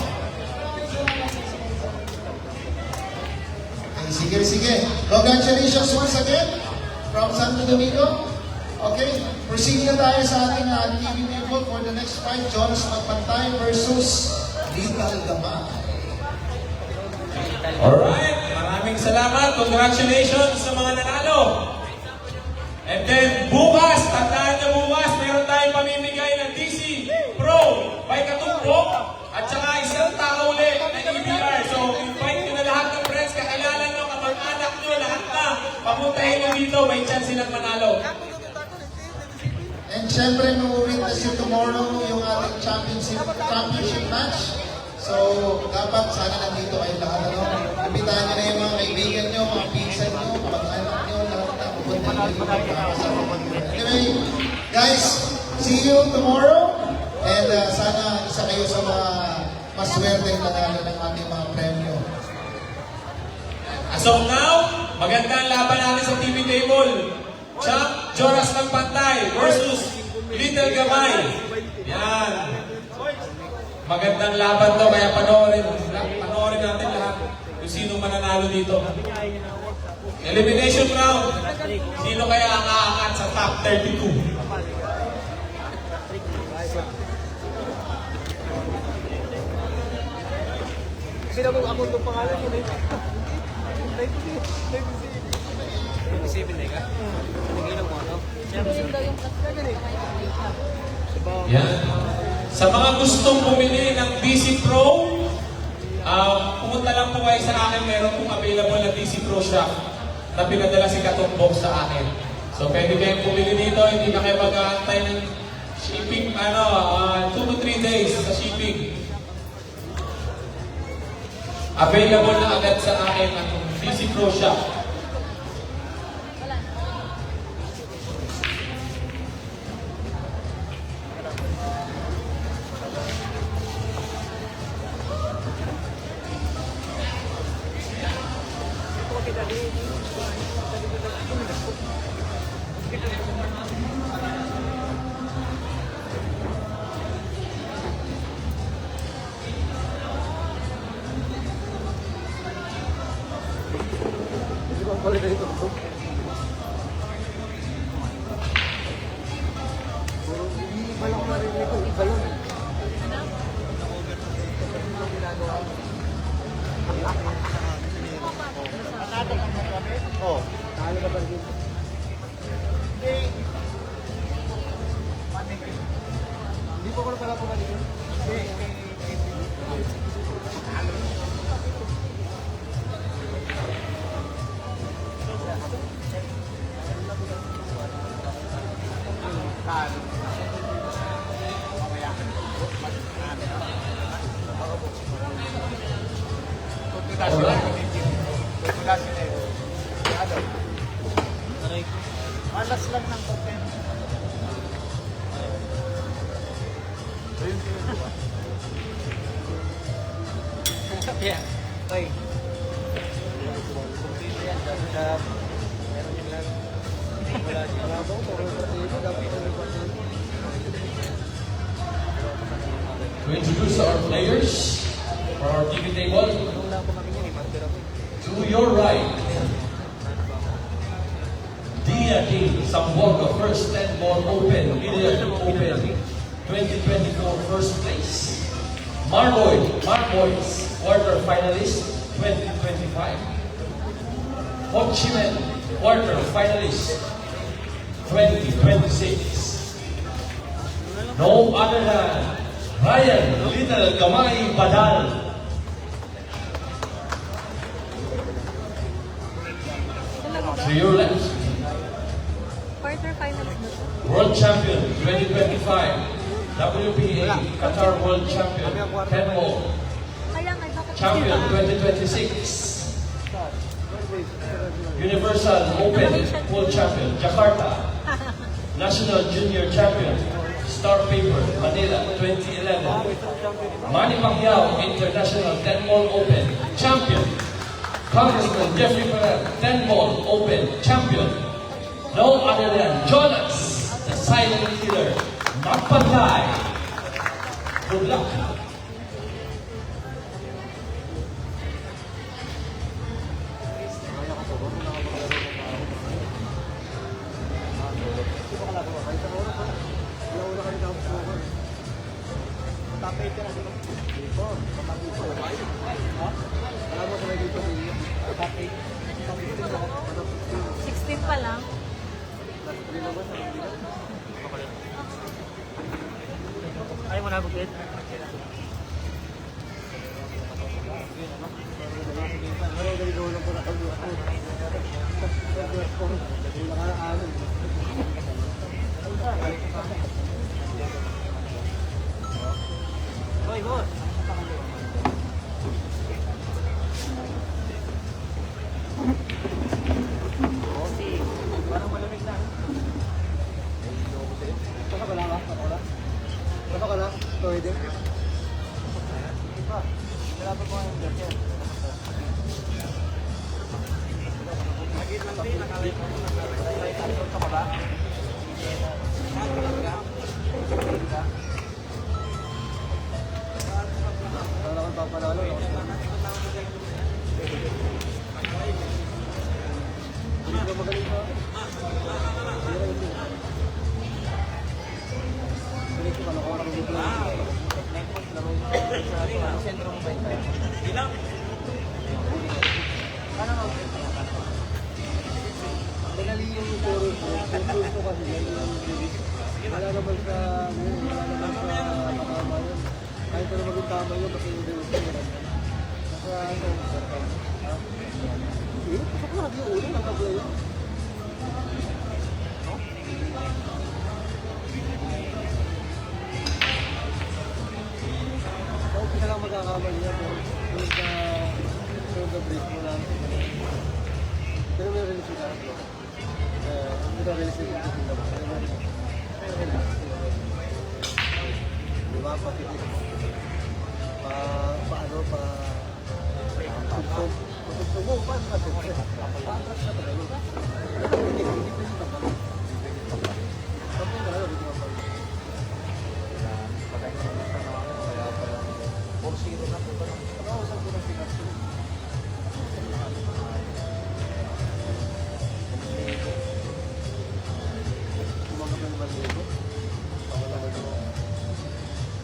Okay, sige. Congratulations once again from Santo Domingo. Okay, proceed na tayo sa ating TV people for the next fight. Jonas Magpantay versus Lethal Gamay. Alright, maraming salamat. Congratulations sa mga nanalo. And then bukas, tandaan niyo bukas, meron tayong pamimigay ng DC Pro by Katumbok at saka isang tao ulit ng EBR. So, invite nyo na lahat ng friends, kakilala nyo, kamag-anak nyo, lahat na. Papuntahin nyo dito, may chance silang manalo. And syempre, mag-witness you tomorrow yung ating championship match. So, dapat sana nandito kayo lahat. Imbitahan nyo na yung mga kaibigan nyo, mga pinsan nyo, kamag-anak nyo, lahat na pupunta nyo. Anyway, guys, see you tomorrow. And sana isa kayo sa mga maswerte nanalo ng ating mga premyo. As of now, maganda ang laban natin sa TV table. Champ Jonas Magpantay versus Little Gamay. Yan. Magandang laban to, kaya panoorin natin lahat kung sino mananalo dito. Elimination round. Sino kaya ang aangat sa top 32? Sino mo ako itong pangalan mo na ito? 97 na ka? Nagilang mo ano? Yan. Sa mga gustong bumili ng DC Pro, pumunta lang po kayo sa akin. Meron pong available na DC Pro shop na pinadala si Katumbok sa akin. So pwede kayong bumili dito, hindi na kayo mag-aantay ng shipping, 2 to 3 days sa shipping. Available na agad sa akin ang DC Pro shop. pala na ito. Iba lang marinig ko, iba lang. Oh, talo na ba rin? Hindi po ko na pala po kanina. Malas lang ng papel. Yeah. Oy. Kompleto yan. Dami sa... Meron yung lang. Wala siya. Wala ba? Puro partido. Dapat puro partido. To introduce our players for our TV table, Nung lang kumakin yun, master ako. to your right, Dia King, Sambuanga, first 10 ball open, Billiard Open, 2024 first place. Marboys, quarter finalist, 2025. Ho Chi Minh, quarter finalist, 2026. No other than Ryan Little Gamay Badal. To your left, Quarterfinals na to. World Champion 2025, WPA Qatar World Champion 10 ball, Kaya nga, bakit Champion 2026, Universal Open World Champion Jakarta, National Junior Champion Star Paper Manila 2011, Manny Pacquiao International 10 ball Open Champion, Congressman Jeffrey Ferrer 10 ball Open Champion, no other than Jonas, the silent killer, Magpantay. Good luck. Tapay ka na dito. Dito. Papagin ko. Alam mo sa may dito. Tapay. 16 pa lang. Ayaw mo na bukid? Hoy, boss. Parang malamig na. Baka ka lang, Baka ka lang, pwede. Wala pa po yung gasya. Magit lang din, nakalay ko. Nakalay ka ba? Wala kang papanalo. Hindi ka magaling ba? Hindi ko ano ko ang dito. Sa sentro mo ba ito? Ilang? Ano mo? Madali yung turo ko. Gusto kasi wala naman sa makama yun. Kahit na maging tama yun kasi hindi ko nasa ano, pasok na yung ulo, nagkabula yun. Okay na lang magkakamal niya, pero sa break mo lang. Pero may release na ako. Hindi na release yung titin na ba? Diba, pakitin. Paano, tutog. Tutog mo, paano ka tutog? Paatras na tayo. Hindi pa yung tapal. Tapos ka lang, hindi pa pala. Patay na sa mga kaya pala. 4-0 na po ba? Saan ko na pinag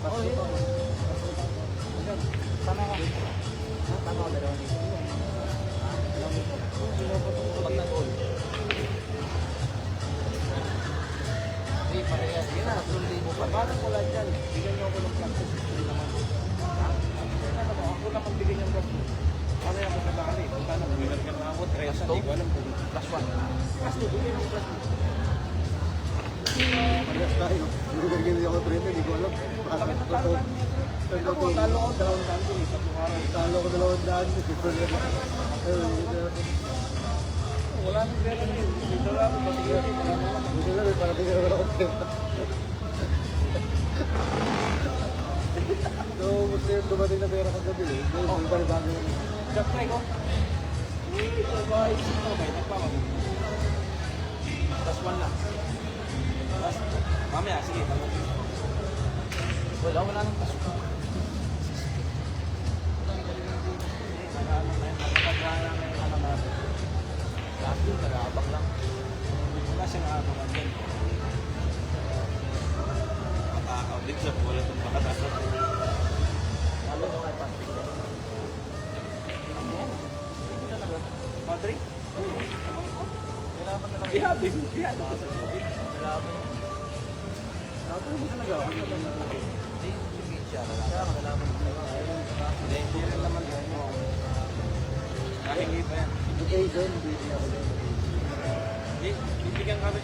Oh, yeah. Sana ka. Sana ka dalawa dito. Pag nag-all. Hindi, parehas. Yan na, tuloy mo pa. Paano ko lang dyan? Bigyan niyo ako ng practice. Hindi naman. Ha? Ako lang magbigay ng practice. Ano yung ako sa kali? Punta na, winner ka na ako. Tres, hindi ko alam kung plus 1. Plus 2, bigyan mo plus 2. Parehas tayo. Hindi ako trend, hindi ko alam. Bakit talo lang? Ako, talo ako, 2 daan din. 3 araw. Talo ko 2 daan. Wala nang pera din. Dito lang ako, patigyan. Hindi lang, para tingnan ko ako. So, gusto yung dumating na pera kagabi eh. Hindi pa rin bago yun. Siyempre ko. Uy, guys. Okay, nagpapag. Plus 1 lang. Plus, mamaya, sige. Wala nang pasok. Last year, nag-aabang lang. Wala siyang aabangan din. Makaka-ulit siya. Wala itong makatasan. Lalo nung ay pasok. Hindi talaga. Padre? Kailangan talaga. Ihabi. Ihabi ko sa COVID. Kailangan. Ako mo talaga. Hindi, hindi siya. Kailangan mo talaga. Hindi rin naman yan. Nahingi pa yan. Education, hindi ako din. Hindi, bibigyan kami.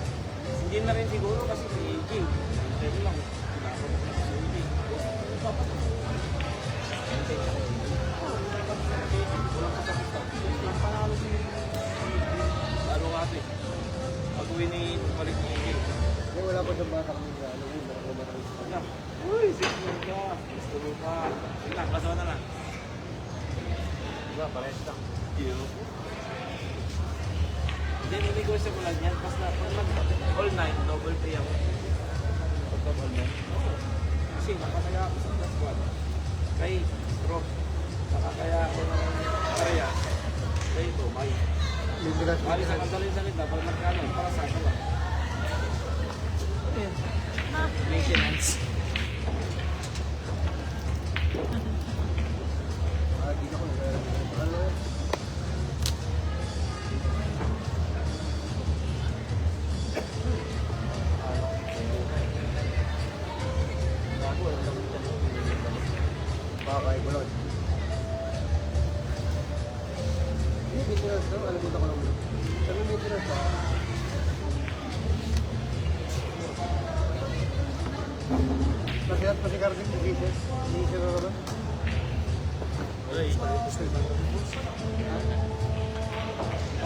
Hindi na rin siguro kasi si King. Hindi lang. Kailangan ko na si King. Walang kasakit ka. Ang panalo si lalo nga ito eh. Pag-uwi ni balik ni King. Hindi, wala pa siyang bata kami sa ano yun. Wala ko bata kami sa Uy, 6 months ka. Gusto mo pa. Sige lang, kasawa na lang. Diba, parehas lang. Hindi, niliguan ko lang yan. Basta pag all 9, double pay ako. Pag all 9. Kasi nakakaya ako sa plus 1. Kay Rob. Nakakaya ako ng karaya. Kay Tomay. Bali sa kandaling salita, pag magkano, para sa akin lang. Maintenance. Hindi na ko nag-aaral. Pakakay ko lang. Hindi, maintenance lang. Alam mo na ko lang. Sabi maintenance ba? Pasikat pa si Carding, hindi siya na naman.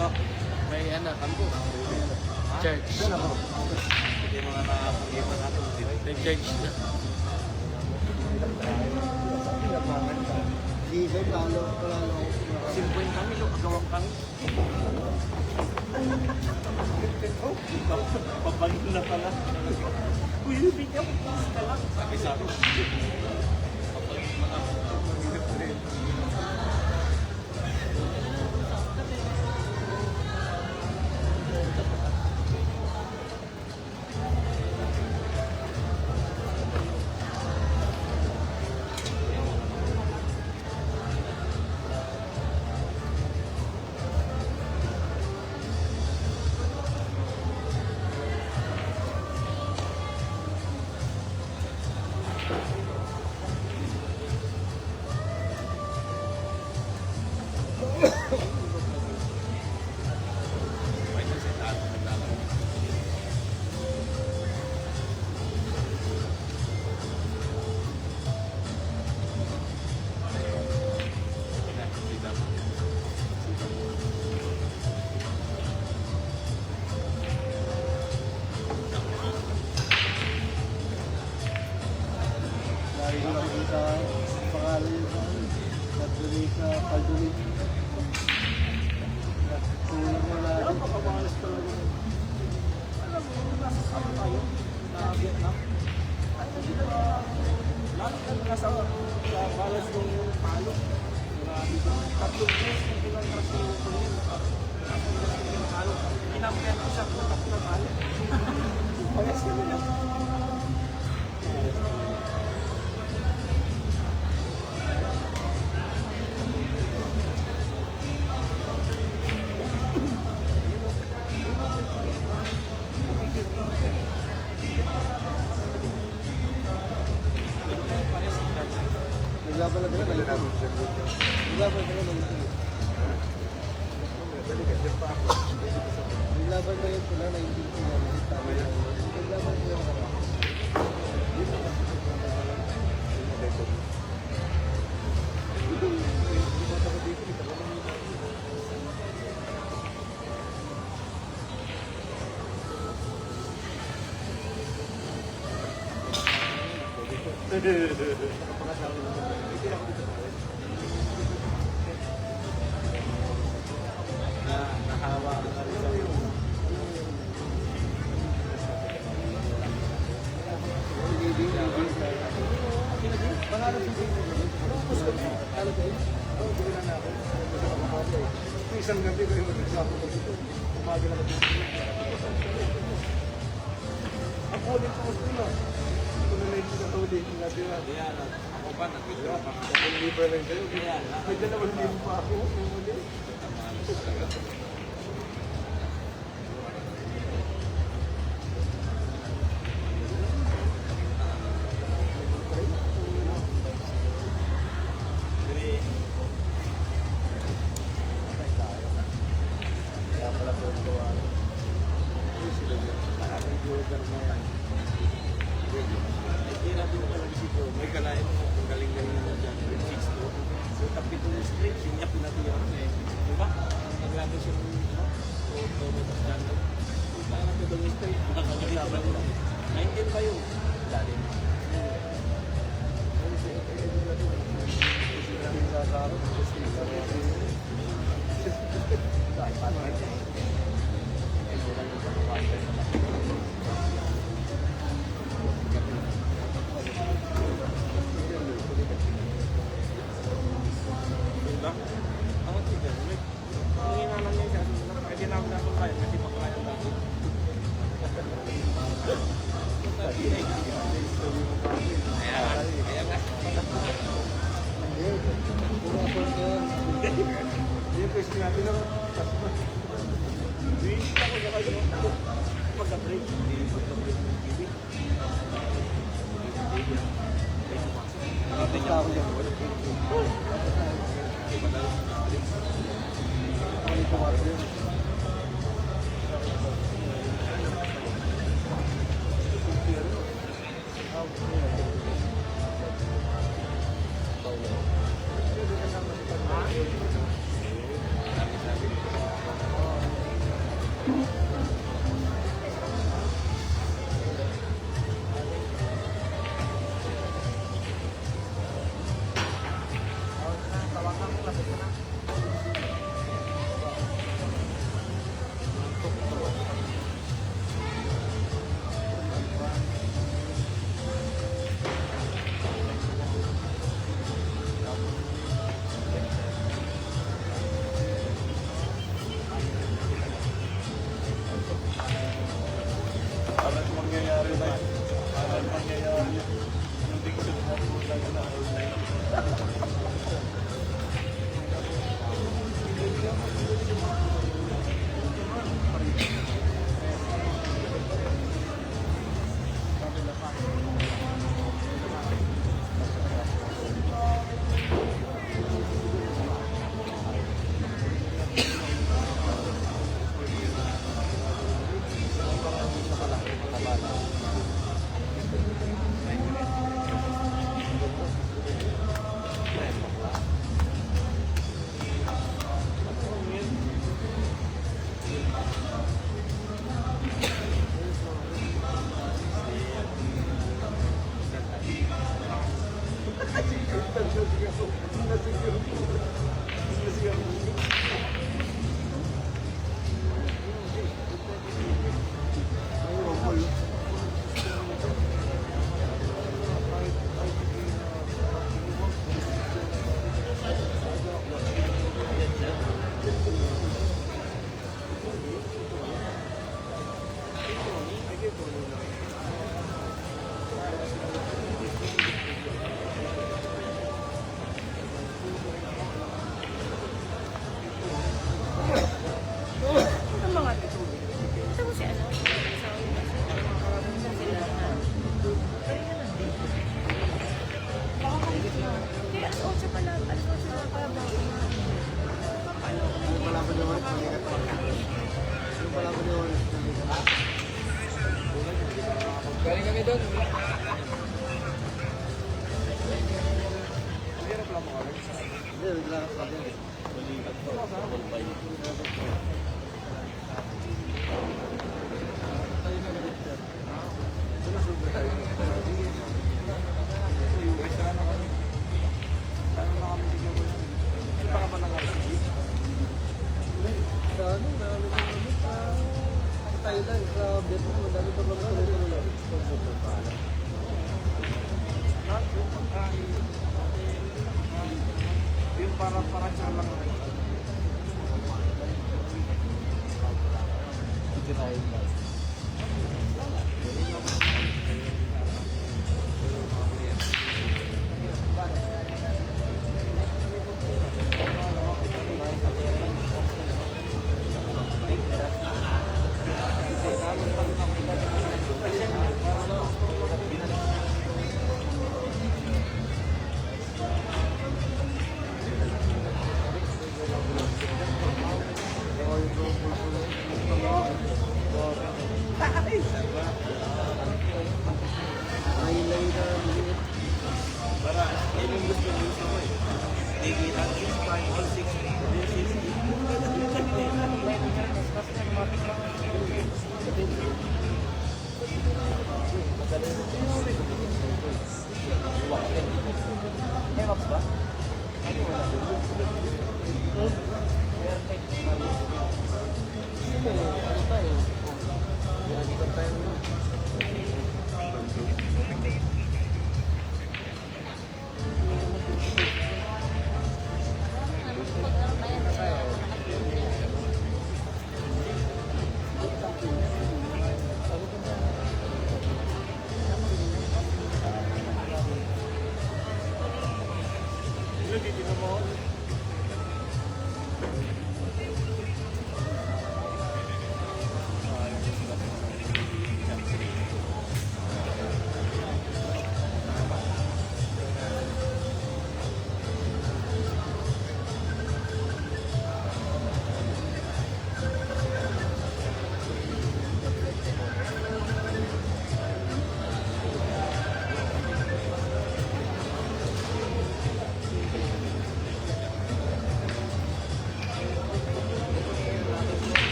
Oh, may ano, kampo. Church. Doon ako. Hindi mga nakapungipan natin. Nag-church na. Di ba talo ako. 50 kami, gawang kami. Papagin na pala. Uy, bigyan mo ka lang. Sabi sa akin. Papagin mo na. Lari ko lang sa pangalan yun sa Nagdulit sa Kaldulit. Nagtulong mo na. Alam mo, kapamalas talaga. Alam mo, nasa saan tayo? Na Vietnam. Ay, hindi na lahat na nasa balas ng palo. Grabe ko. 3 beses na pinangras yung tuloy. Kinampihan ko siya kung 3 na palo. Payas ka na yan. Ilaban na nila, nalalaman siya. Ilaban na nila, nalalaman. Dali ka, dyan pa ako. Ilaban na yun sila, naiintindihan nila. Tama yan. Ilaban na yun. Nahawa ka rin sa iyo. Pangalan sa iyo. Gusto mo? Alam ko. Oo, bigyan na ako. Isang gabi ko yung mag-exam ko dito. Umaga na dito. Ako ulit ko gusto na. Ito na lang sa tawid yung natira. Ako pa, nag-withdraw pa. Ako libre lang kayo. May dalawang libo pa ako. May kalahin mo kung galing-galing na dyan. With 6 to. So, tapi ito yung straight. Sinyap na natin yung diba? Naglagay siya ng tomato dyan. Kaya natin ito yung straight. Nakakalaban nila. 19 pa yun. Lalim. Diba? Ang tiga, may nanginginan niya siya. Pwede namin na kung kaya, pwede pa kaya natin. Kaya nga. Hindi ko sinabi na Wish ako na kayo pagka-break. Hindi pagka-break ng TV. Nakapita ako dyan. Parang mangyayari na yun. Parang mangyayari yun. Yung diction mo po lang na online. doon. Hindi, naglalak ka din. Maligat ko. Kulpay. Thailand, sa Vietnam, madami pa mga tuloy-tuloy. Yung para siya lang. Hindi tayo ba?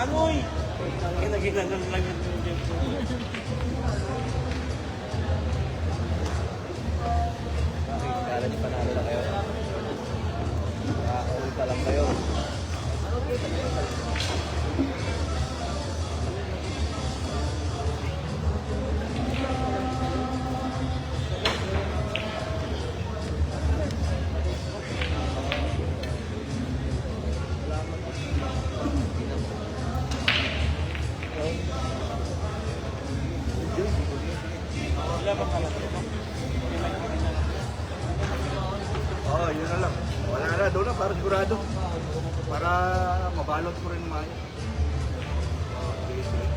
Anoy! Kinaginanan lang yung Kala niyo panalo na kayo. Uwi pa lang kayo. Wala bang kalat? Oo, yun na lang. Wala na, doon na, para sigurado. Para mabalot ko rin mayo. Oo, sige, sige.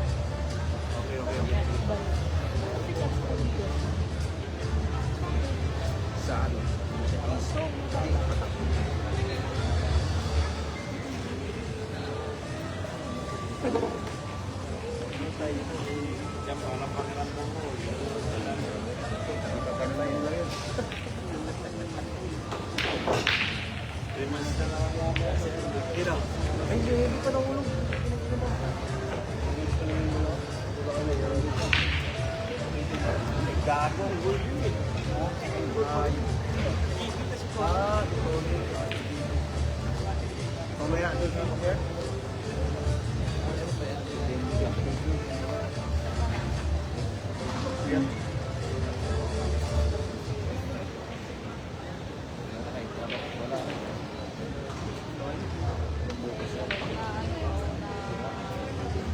Okay, okay, okay. Saan? Yan, parang pakiramdam mo. Pagkanayin lang yun. 3 months na lang ako. Kira. Ay, hindi pa nahulog. Gago, good yun eh. Mamaya, doon sa mga. Yan.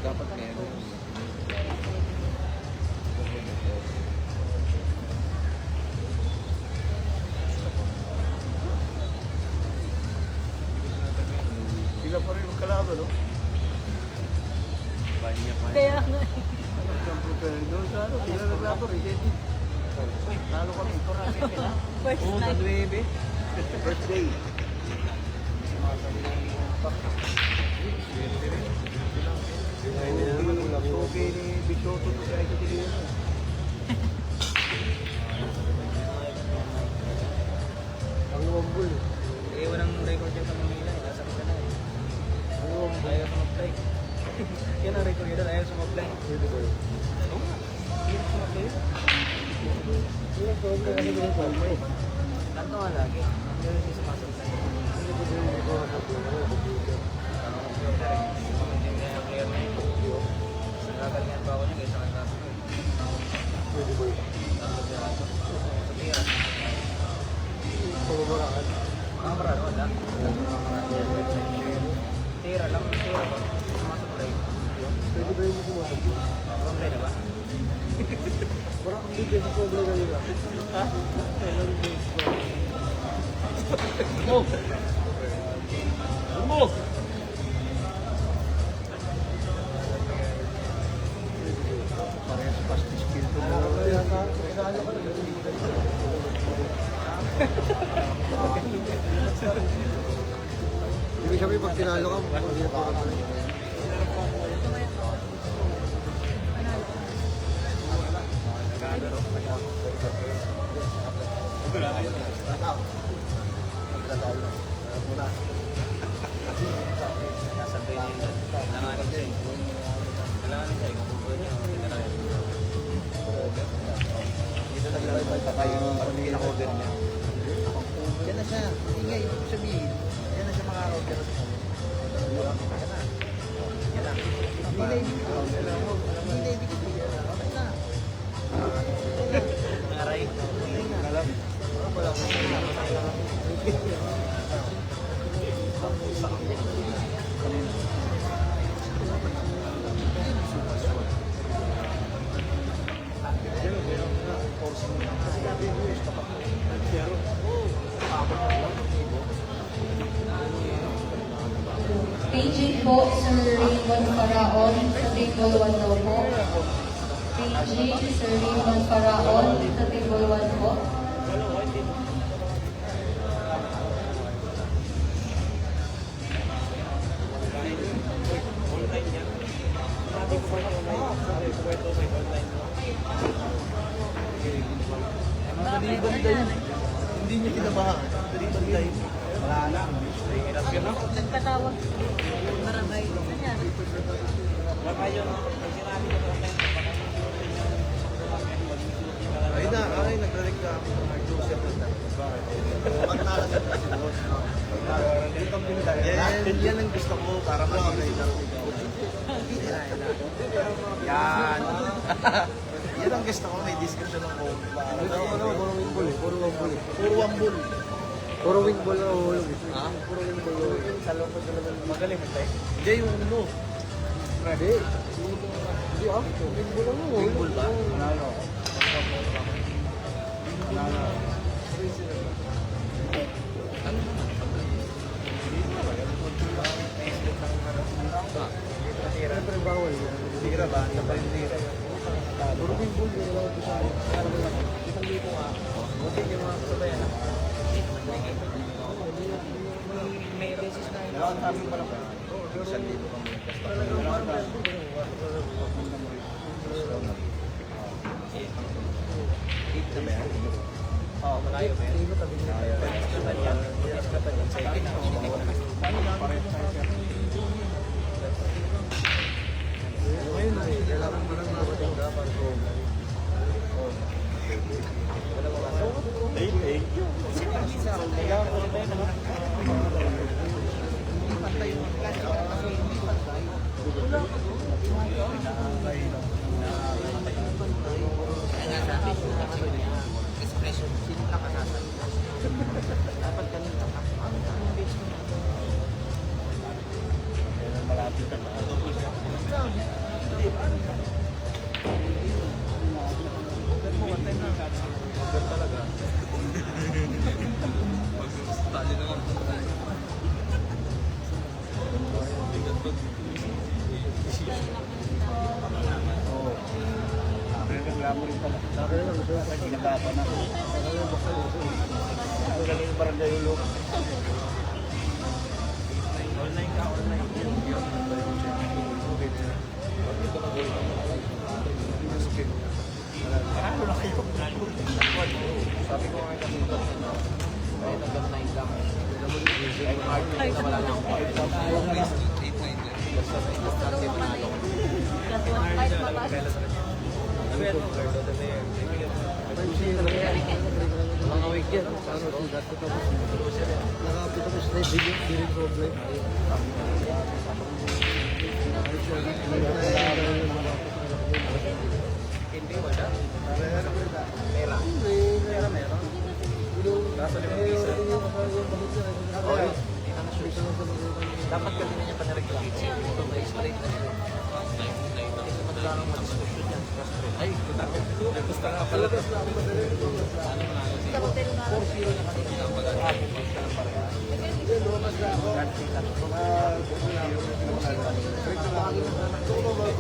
Dapat meron. Sila pa rin magkalaban, no? Kaya nga. Doon sa ano, sila naglaban, ready. Talo kami. First Oo, night. sa 9. First day. Hindi na naman, okay ni Bishoto to si Aiko Tiliano. Ang wambul. Eh, walang record yan sa Manila. Nasa kita na eh. Ayaw sa mag-play. Yan ang record yun. Ayaw sa mag-play. Pwede ba yun? Ayaw sa mag-play. Yung problem kasi yung problem. Kanto nga lagi. Ang gano'n siya sa pasok-play. Hindi ko din hindi ko nakaplang ako, computer. Hindi nga clear na yun. Nagaganyan pa ako niya kaysa kang kaso. Pwede ba yun? Sa tira. Pamamaraan. Kamara, wala. Tira lang. Tira ba? Sumasok-play. Pwede ba yung sumasabot? Sumasok-play na ba? Parang hindi kasi sobrang ganyan lang. Ha? Move! Move! Parehas pasti skill to mo. Regalo ka lang. Ibig sabihin pag tinalo ka, hindi na pa ka. Nasabay niya yun. Kailanganin siya eh. Kailanganin siya eh. Kung niya, tinarayan. Dito naglalay pa tayo yung pinaka-order niya. Yan na siya. Ingay, sabihin. Yan na siya maka-order. Yan na. Hindi na ibig ko. Hindi na ibig ko. Okay na. Nangaray. Alam. Wala ko. Paging po, Sir Raymond Faraon, sa table 1 daw po. Paging, Sir Raymond Faraon, sa table 1 po. Madali bantay. Hindi niya kinabahan. Madali bantay. Wala na. Hirap yun, no? Nagtatawag. Maramay. Ganyan. Baka yun, pag sinabi ko sa akin, Ay na, ay nagre-reklamo ng Mark Joseph na bakit? Pagtala sa presidente. Yan ang gusto ko para mag-inay lang. Yan. Yan ang gusto ko, may discussion ng home. Puro wingball eh. Puro wambul. Puro wingball na uhulog eh. Ha? Puro wingball na uhulog. sa lungkot na naman magaling mo tayo. Hindi yung ano. Hindi. Hindi ah. Wingball na uhulog. Wingball ba? Manalo. Siyempre bawal. Tira ba? Ano pa yung tira? Puro wingball. Wala ko sa Isang dito nga. Buti yung mga kasabayan. May beses na yun. Wala sabi pala pa. Isang dito kami. Oo, malayo ba yan? Ngayon na eh. Kailangan mo lang mabating ka para ko. Reklamo rin pala. Sa akin lang, gusto ko. Kinakapan ako. Ang galing yung barangay ulo. Online ka, online. Maralo na kayo. Sabi ko nga kasi ito, kahit hanggang 9 lang. Kahit hard na wala na akong kahit sa basta sa instante panalo. Plus 1.5 mabas. Mga week yan. Nakapitapos na yung video, hindi rin problem. Hindi, wala. Meron. Kaso 5 piso. Oo, yun. Dapat kasi na niya pa na-regulate siya. Ito, may straight na siya. Kasi madalang mag-discussion yan. Ay, gusto nga pala. Sa hotel na. 4-0 na kasi ang mag-aabot.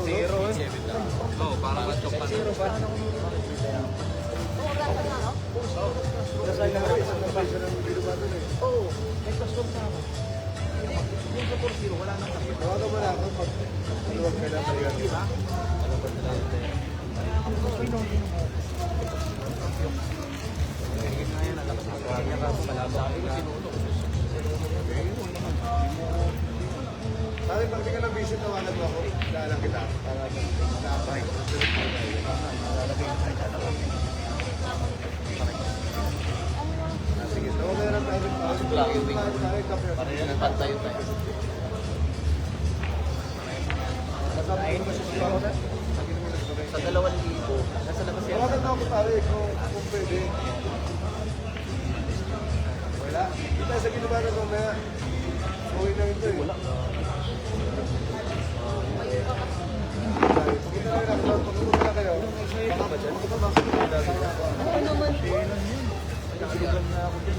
Zero. Oo, parang na-chok pa na. Pumurasan na, no? Oo, may custom na ako. Yung sa 4-0, wala nang kapit. Wala ba na ako pag maluwag ka na tayo? Diba? Alam ba na lang tayo? Higit na yan, alam ko. Kanya ka ako malabang. Sabi ko, sinuno ko. Sabi, pag di ka ng visit, tawanan mo ako. Daanan kita. Napay. Sige, tawagan na lang tayo. Parang pantayo tayo. Sa 2,000, nasa labas yan. Tawagan na ako tayo kung pwede. Wala. Kita sa ginawa na mamaya. Uwi na ito eh. Wala. Pagkita na lang. Pagkita na kayo. Ito ba dyan? Oo naman po. Nakalugan na ako dyan.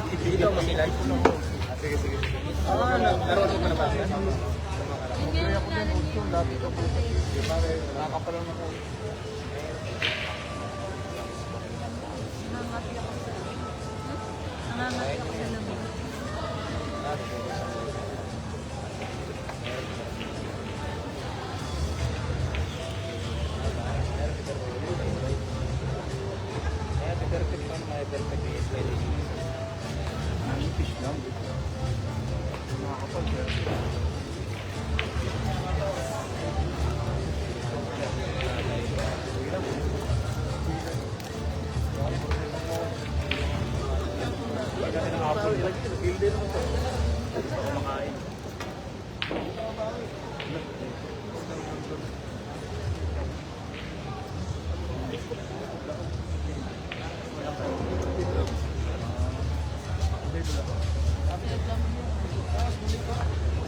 Hindi daw makilan. Sige, sige. Naroon ko na ba? Yun nga yung plano niyo. Nakakapalang ako. Nangangati ako sa Nangangati ako sa lamig. Perfect man, may perfect is pwede. Fish lang.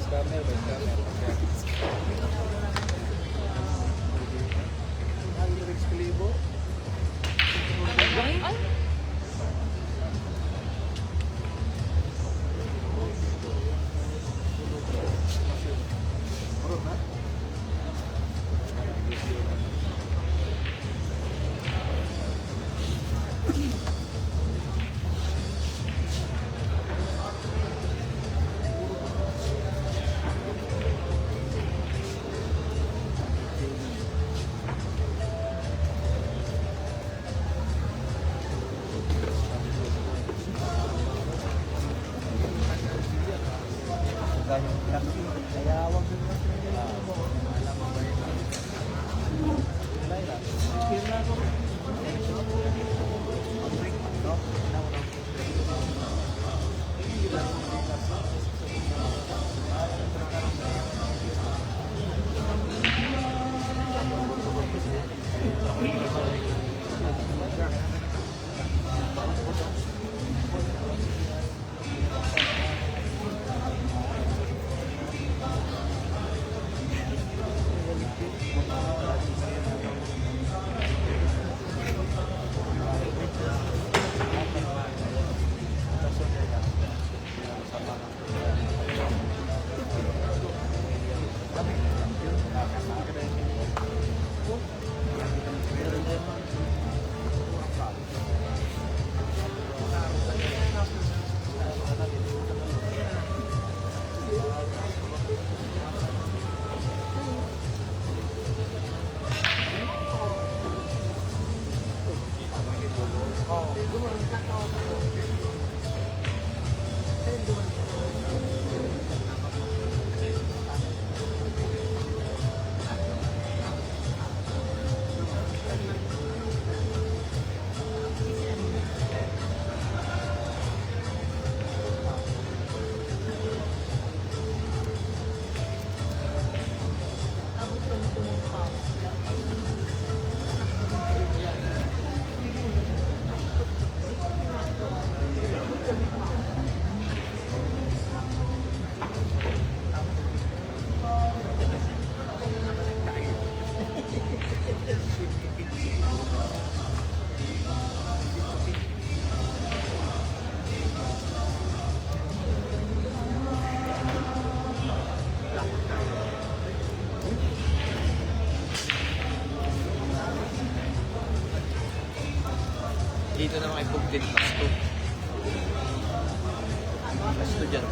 Scammer ba? Ay! Kaya wag mo alam mo ba yun? Dito naman ay Bugtin plus 2. Plus 2 dyan.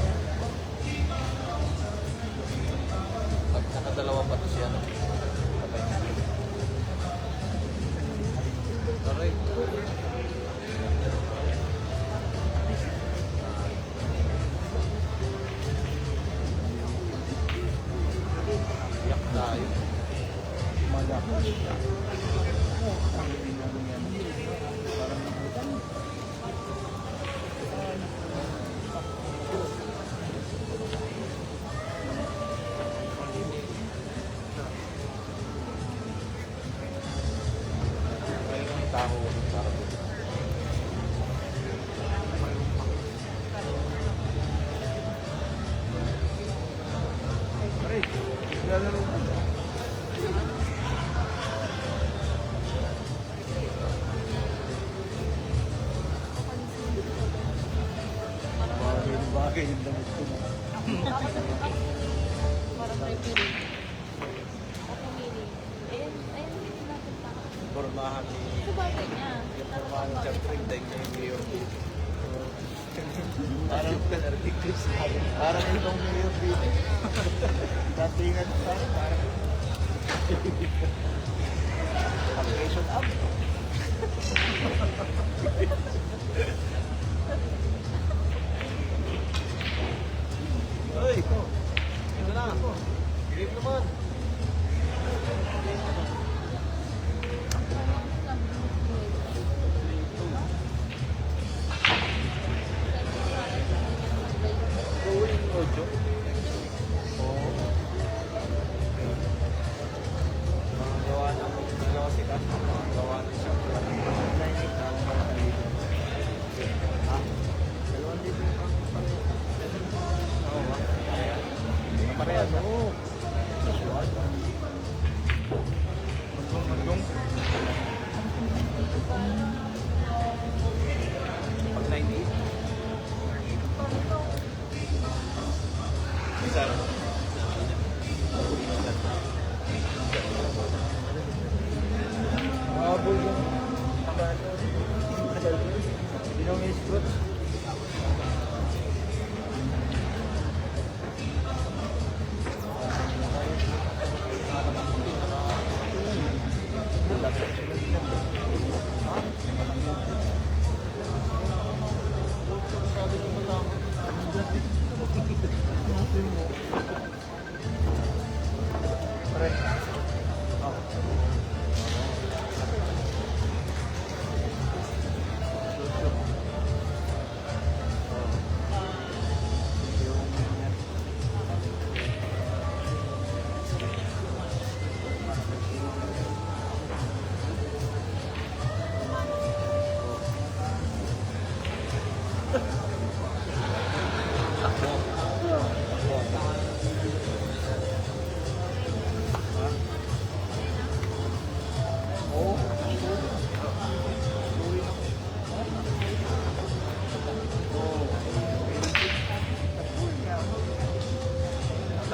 Pag nakadalawa pa to siya. Aray. Yak tayo. Ang tao para dito. Bagay yung damit ko. Parang referee. Ako pumili. Ayun, hindi natin pa. Pormahan ni... Sa bagay niya. Yung pormahan ni Chapring Deng niya yung mayor. Parang parang itong mayor dito. Datingan parang application up. Hoy! Ito na! Grip naman! Going audio? Oo. Mga gawa ng gawa si Kat. Mga gawa ng siya. Ha? Dalawang dito yung oo ba? Parehas oo. Magdong. Pag 98. Isa. Mabul yung binong isprot.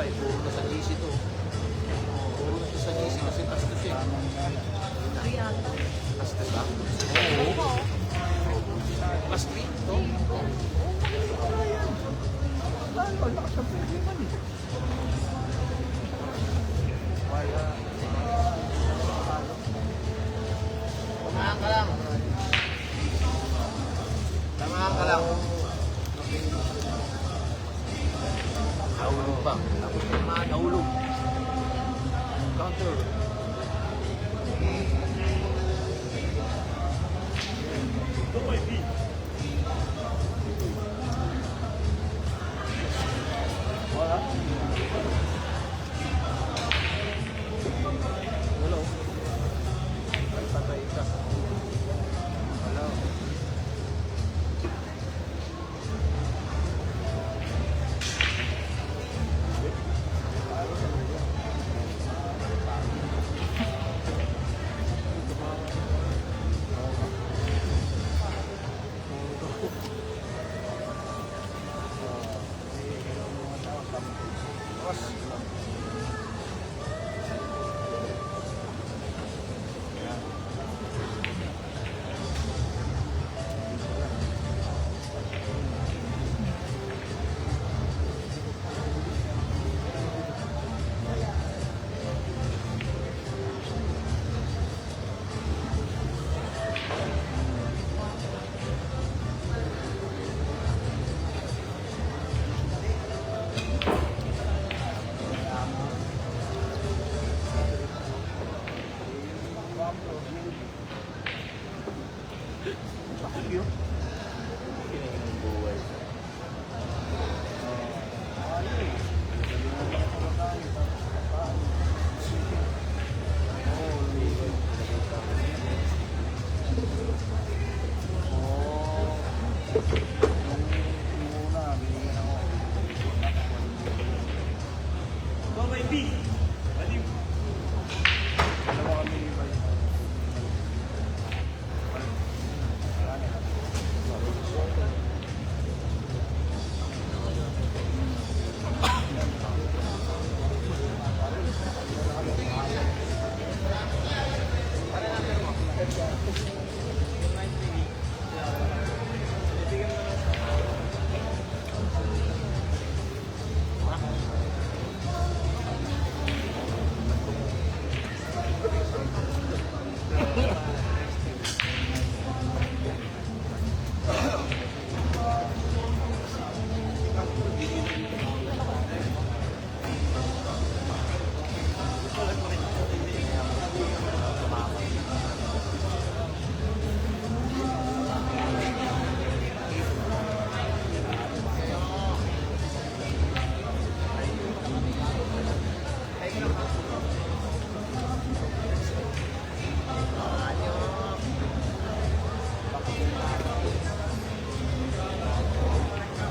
Puro na sa GC to. Puro na sa GC kasi tastos eh. Tastos ba? Oo. Plus 3 to? Kumahan ka lang. ka lang. Nahulog pa. Tapos may mga nahulog. Counter. Wala. Wala. Patay ka. Wala.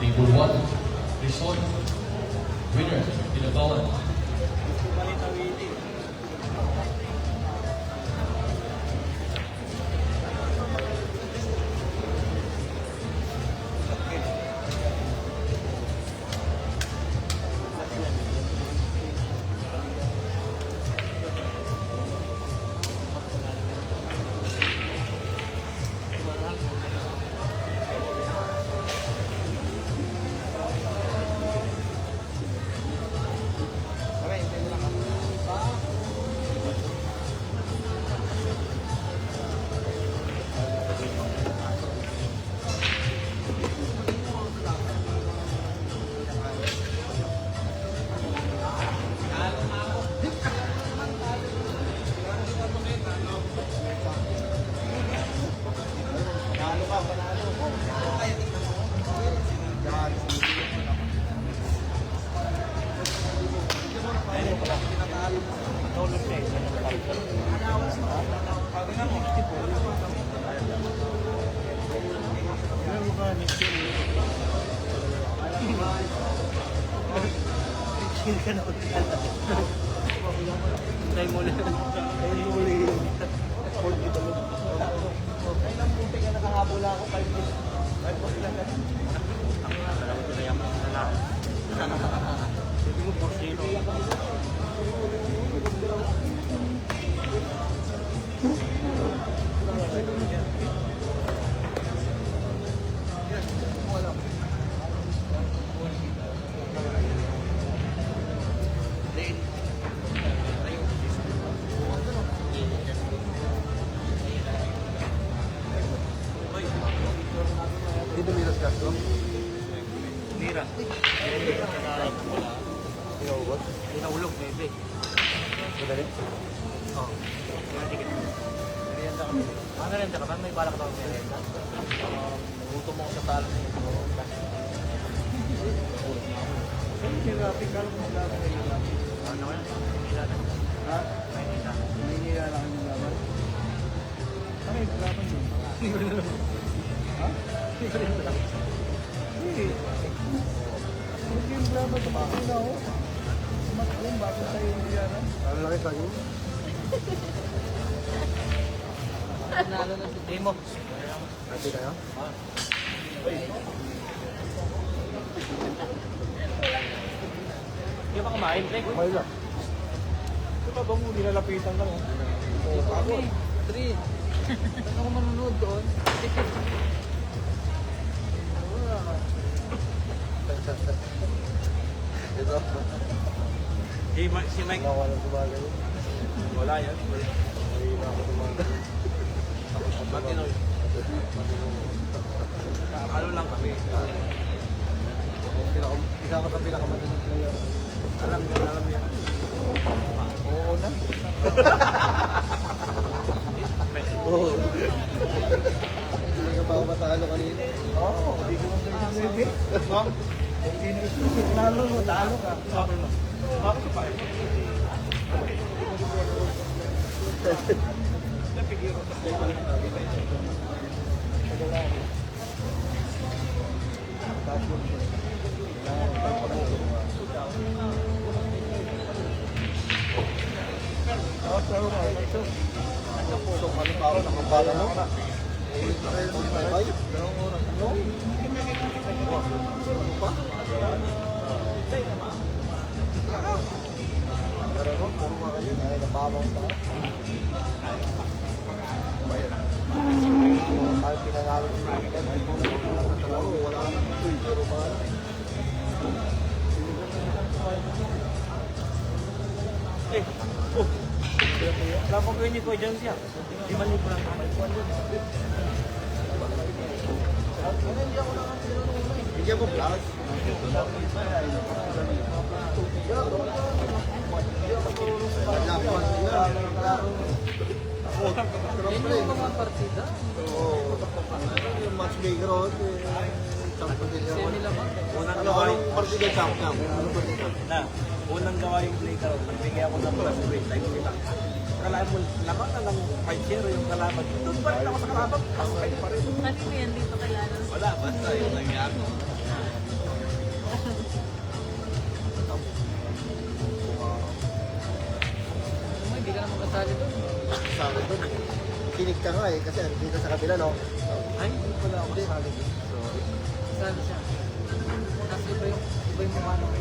Table 1, Rizon, winner, Pinabawan. Dito miras ka. Mira. Inaubos? Inaulog, maybe. Madali? Oo. Merienda kami. Merienda ka ba? May balak ka ba merienda? Nagutom ako sa talo ng ito. Hirapin ka lang kung laban ng hirapin. Ano yan? Maynila na. Ha? Maynila. Maynila lang yung laban. Ano yung laban yun? Hindi ko rin alam. Ha? Hindi ko rin alam. Hindi. Hindi yung laban. Tumakin na ako. Tumakin bago tayo yung biyaran. Ano lang kita yun? Nalo na si Demo. Hati kayo? Hindi ba kumain, Blake? Kumain lang. Ito ba bang nilalapitan lang? Oo, ako. 3. Saan ako manunod doon? Ito. Si Mike, Wala walang tumagay. wala yan. Mahina ako tumagay. Matinoy. Ano lang kami. Isa ka sa pinakamadaling player. Alam yan. Oo na. Oo. Hindi ka ba matalo kanina? Oo. Hindi ko lang kayo sabi. Hindi na ito. Talo mo, talo ka. Bakit pa? Ano pa ako, nakabala mo? Ulit na kayo ng bye-bye. Dalawang oras. Ano? Ano pa? Pero no, puro mga kayo, ay napabang pa. Kahit pinanalo si Michael, ay kung wala na. Pero pa. Wala pang gawin ni Kuya John siya. 5,000 lang. Bigyan mo plus. Yan yung mga partida. Oo. Yung matchmaker ako, champion din Semi naman. lamang. Anong partida champion? Anong partida? Na, unang gawa yung play card, nagbigay ako ng plus grade, like kita. Kalaban mo, lamang na ng 5-0 yung kalaban. Doon pa rin ako sa kalaban, plus 5 pa rin. Kasi mo yan dito kailangan. Wala, basta yung nangyari. Hindi ka na makasali doon. Sabi ko, kinig ka nga eh, kasi dito sa kabila, no? Ay, hindi pala ako kasali. Kasali siya. Kasi iba yung mukha nung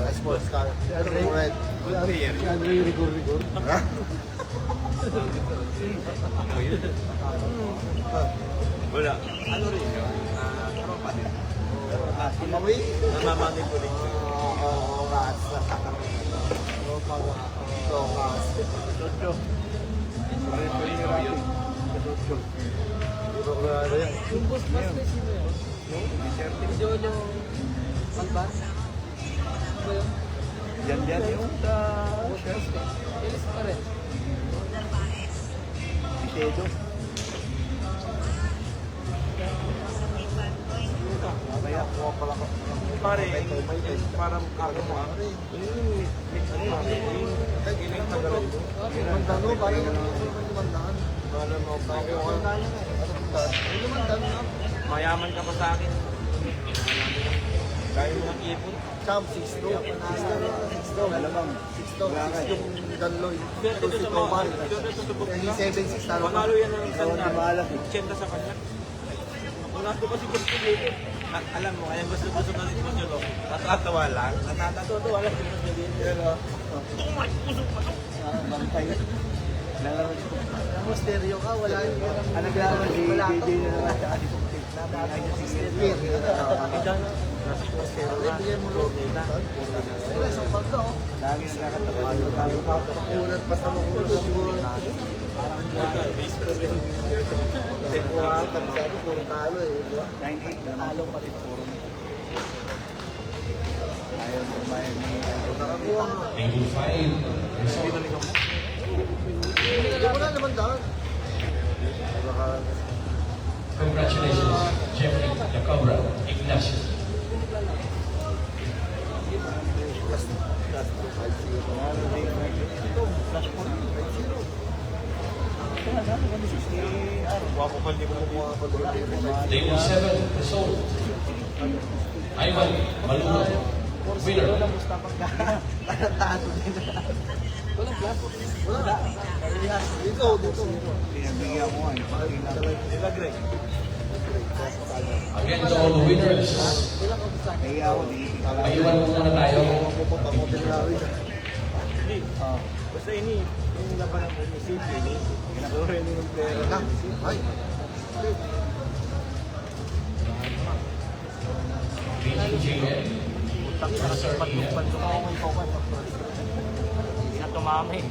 Sports car. Ano yung red? Ano yung rigor-rigor? Ha? Wala. Ano rin yun? Tropa din. Kami? Namamanipulate ko. Oo, rats. Lokas. Jojo. Puro ko na yan. yung boss sino yun? Si Jojo Malbas? Ano ba yun? Yan yung Ilis pa rin. Shedo. Mamaya, kuha pala ko. Pare, parang ako mo ako. Limandaan mo, parang limandaan. Parang mo, parang limandaan na. Mayaman ka pa sa akin. Kaya mo ng ipon. Champ, 6-2. 6-2. Alamang. 6-2. 6 yung Danloy. Swerte doon sa mga. Swerte sa subok Hindi na. 7-6 talo. Panalo yan ng isang Hindi maalam. 80 sa kanya. Una ko kasi gusto dito. Alam mo, kaya gusto ko na rin mo nyo. Natatawa lang. Natatawa lang si Mas Jolene. Pero, bantay. Nalaro siya. Ang stereo ka, wala yung ano naglaro si JJ na naman sa Adipoktik. Bigyan mo loob nila. Wala sa pagka, oh. Lagi nagkakatawa. Pakulat pa sa makulat siguro. Base ko rin. Temporary, sabi, puro talo eh. Di ba? 98 naman. Talo pa rin puro. Ayaw kumain ni... Nakakuha nga. Table 5. Result. Wala naman daan. Baka... Congratulations, Jeffrey the Cobra Ignacio. Table 7. Result. Ivan Maluma. Winner. Ikaw, dito. Pinabigyan mo Sila Greg. Again to all the winners. Kaya ako, di Ayuan muna tayo. Papamotel na rin. Basta ini, yung laban ng munisipyo, ini. Ginagawa rin yung pera. Ay. BTJN. Sir Ian. Hindi na tumama eh.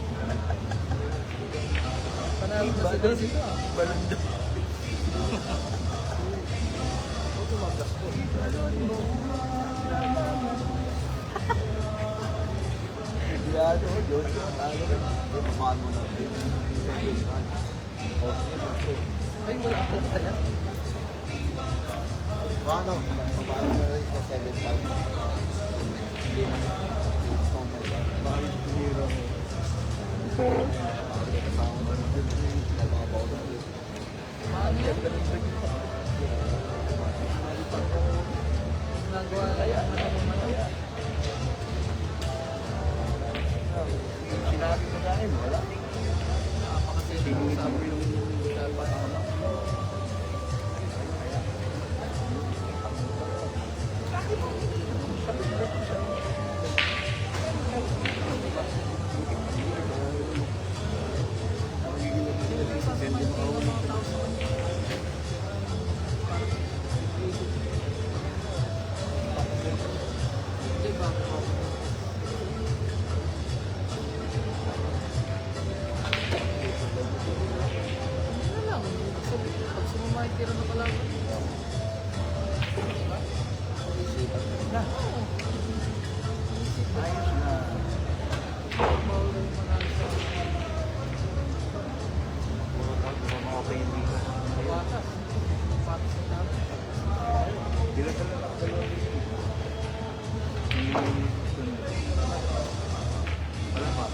Paano? Paano na rin sa 7-5? Sinabi ko sa akin, wala. Sinuwitan mo yung Wala pa.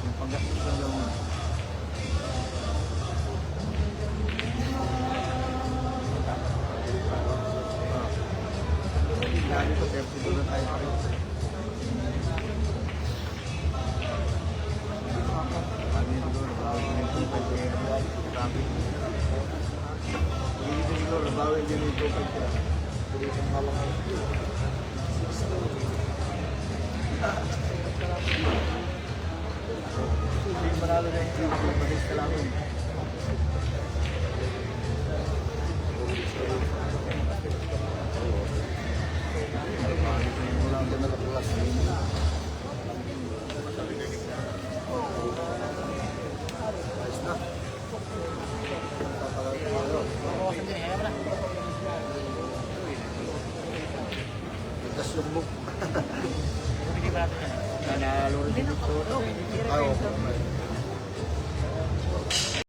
Yung paggastos lang naman. Lagi ko, flexible na tayo pa rin. Sabi siguro, bawi din yung 2.5 kaya sabi. Hindi ko siguro, bawi din yung 2.5 kaya. Hindi ko hawak ang hindi manalo na yung team, mag-is ka lang yun. Wala ang ganala plus. Ayos na. Nagkas yung book. nanalo rin dito. Ay, okay.